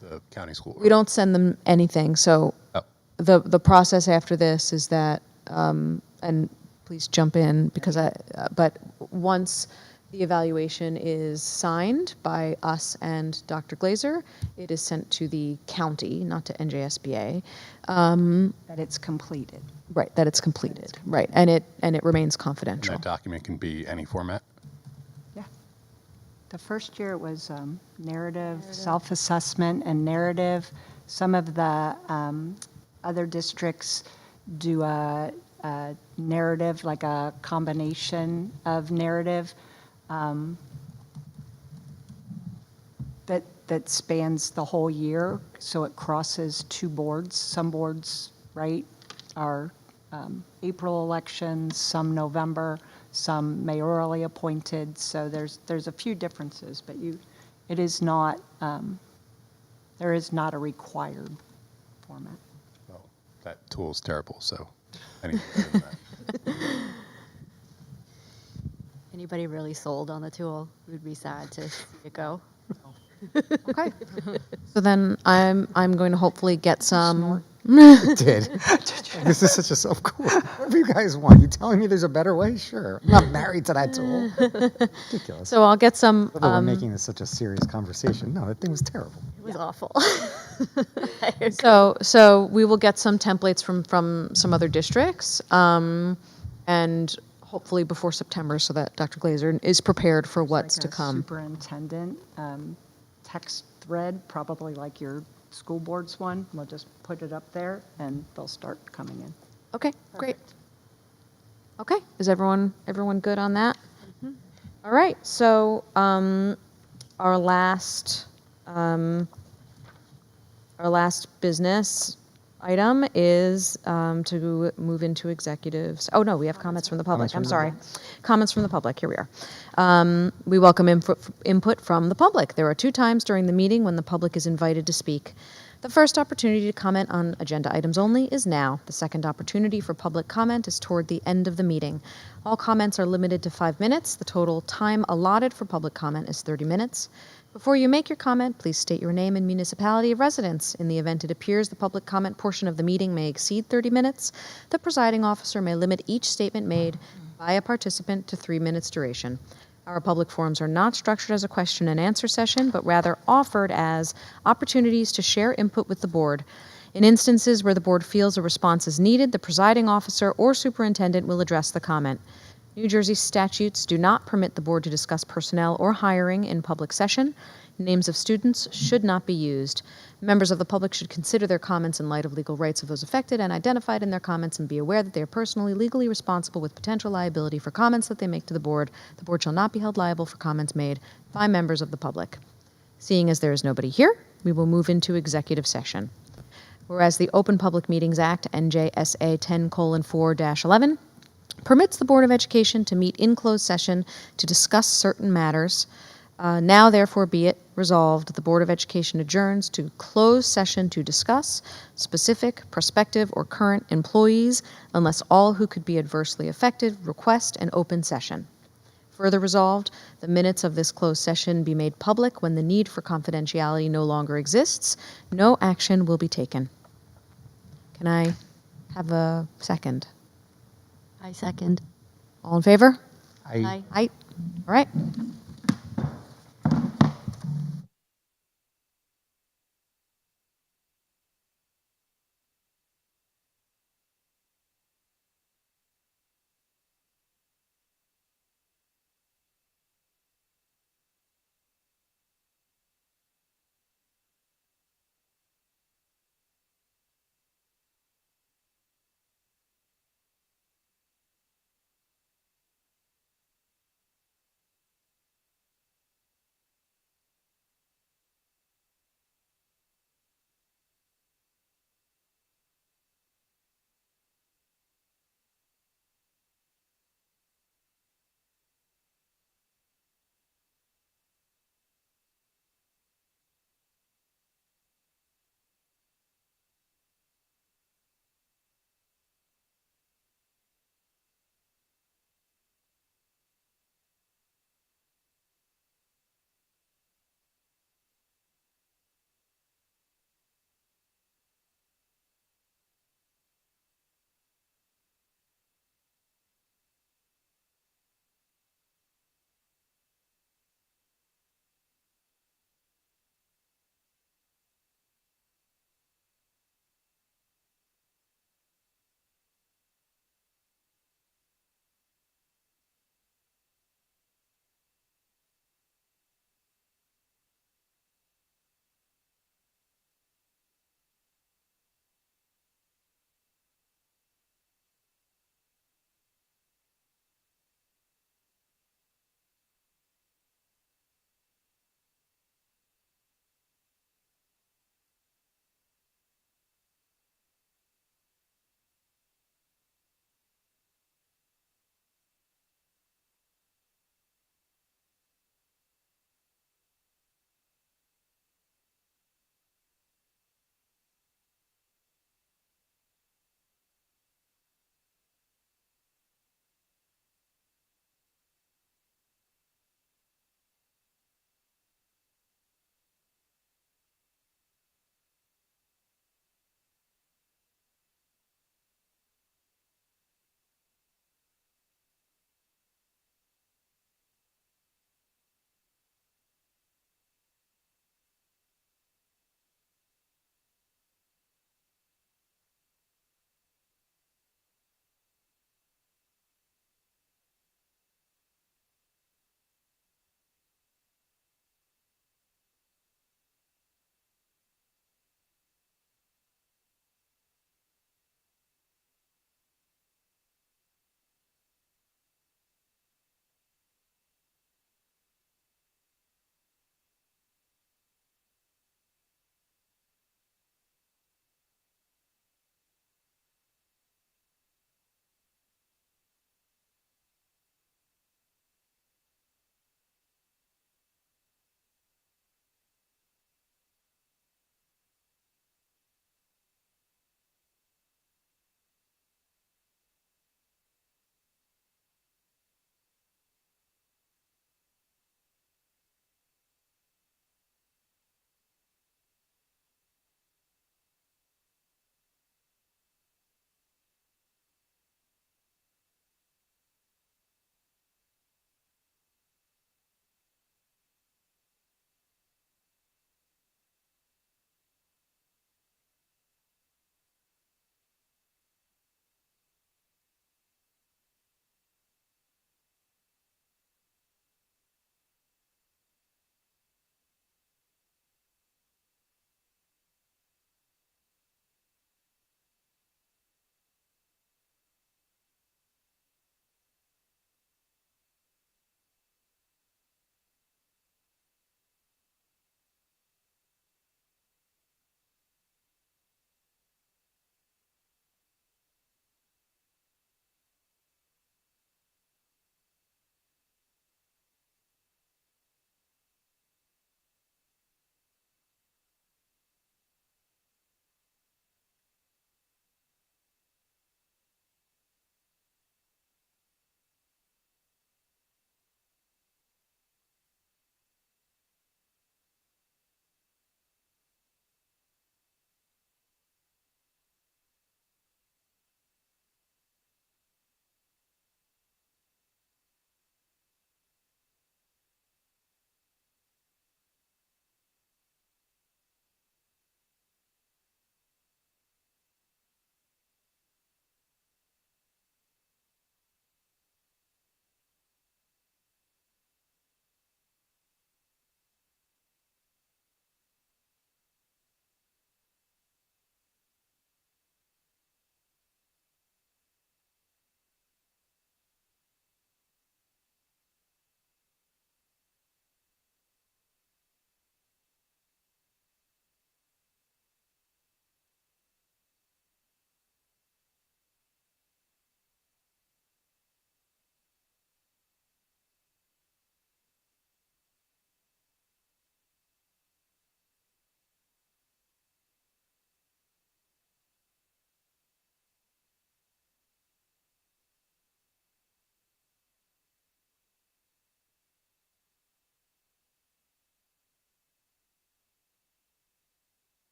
the county school? We don't send them anything. So Oh. the process after this is that, and please jump in because but once the evaluation is signed by us and Dr. Glazer, it is sent to the county, not to NJSBA. That it's completed. Right, that it's completed. Right, and it remains And confidential. that document can be any format? Yeah. The first year it was narrative, self-assessment, and narrative. Some of the other districts do a narrative, like a combination of narrative that spans the whole year, so it crosses two boards. Some boards, right, are April elections, some November, some mayorally appointed, so there's a few differences, but it is not, there is not a required format. Well, that tool's terrible, so anything better than that. Anybody really sold on the tool? We'd be sad to see it go. Okay. So then I'm going to hopefully get some. Did. This is such a so cool. Whatever you guys want. You telling me there's a better way? Sure. I'm not married to that tool. Ridiculous. So I'll get some. Although we're making this such a serious conversation. No, that thing was terrible. It was awful. So we will get some templates from some other districts, and hopefully before September, so that Dr. Glazer is prepared for what's Like to a come. Superintendent text thread, probably like your school board's one. We'll just put it up there, and they'll start coming in. Okay, great. Okay, is everyone good on that? All right, so our last business item is to move into executives. Oh, no, we have comments from the public. I'm sorry. Comments from the public, here we are. We welcome input from the public. There are 2 times during the meeting when the public is invited to speak. The first opportunity to comment on agenda items only is now. The second opportunity for public comment is toward the end of the meeting. All comments are limited to 5 minutes. The total time allotted for public comment is 30 minutes. Before you make your comment, please state your name and municipality of residence. In the event it appears the public comment portion of the meeting may exceed 30 minutes, the presiding officer may limit each statement made by a participant to 3 minutes duration. Our public forums are not structured as a question and answer session, but rather offered as opportunities to share input with the board. In instances where the board feels a response is needed, the presiding officer or superintendent will address the comment. New Jersey statutes do not permit the board to discuss personnel or hiring in public session. Names of students should not be used. Members of the public should consider their comments in light of legal rights of those affected and identified in their comments, and be aware that they are personally legally responsible with potential liability for comments that they make to the board. The board shall not be held liable for comments made by members of the public. Seeing as there is nobody here, we will move into executive session. Whereas the Open Public Meetings Act, NJSA 10:4-11, permits the Board of Education to meet in closed session to discuss certain matters. Now, therefore, be it resolved, the Board of Education adjourns to closed session to discuss specific, prospective, or current employees, unless all who could be adversely affected request an open session. Further resolved, the minutes of this closed session be made public when the need for confidentiality no longer exists. No action will be taken. Can I have a second? I second. All in favor? Aye. Aye. All right.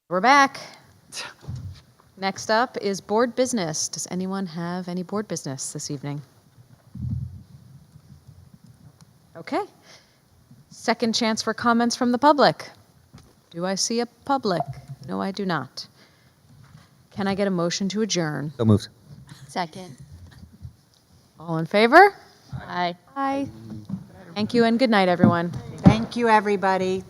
We're back. Next up is board business. Does anyone have any board business this evening? Okay. Second chance for comments from the public. Do I see a public? No, I do not. Can I get a motion to adjourn? So moved. Second. All in favor? Aye. Aye. Thank you and good night, everyone. Thank you, everybody.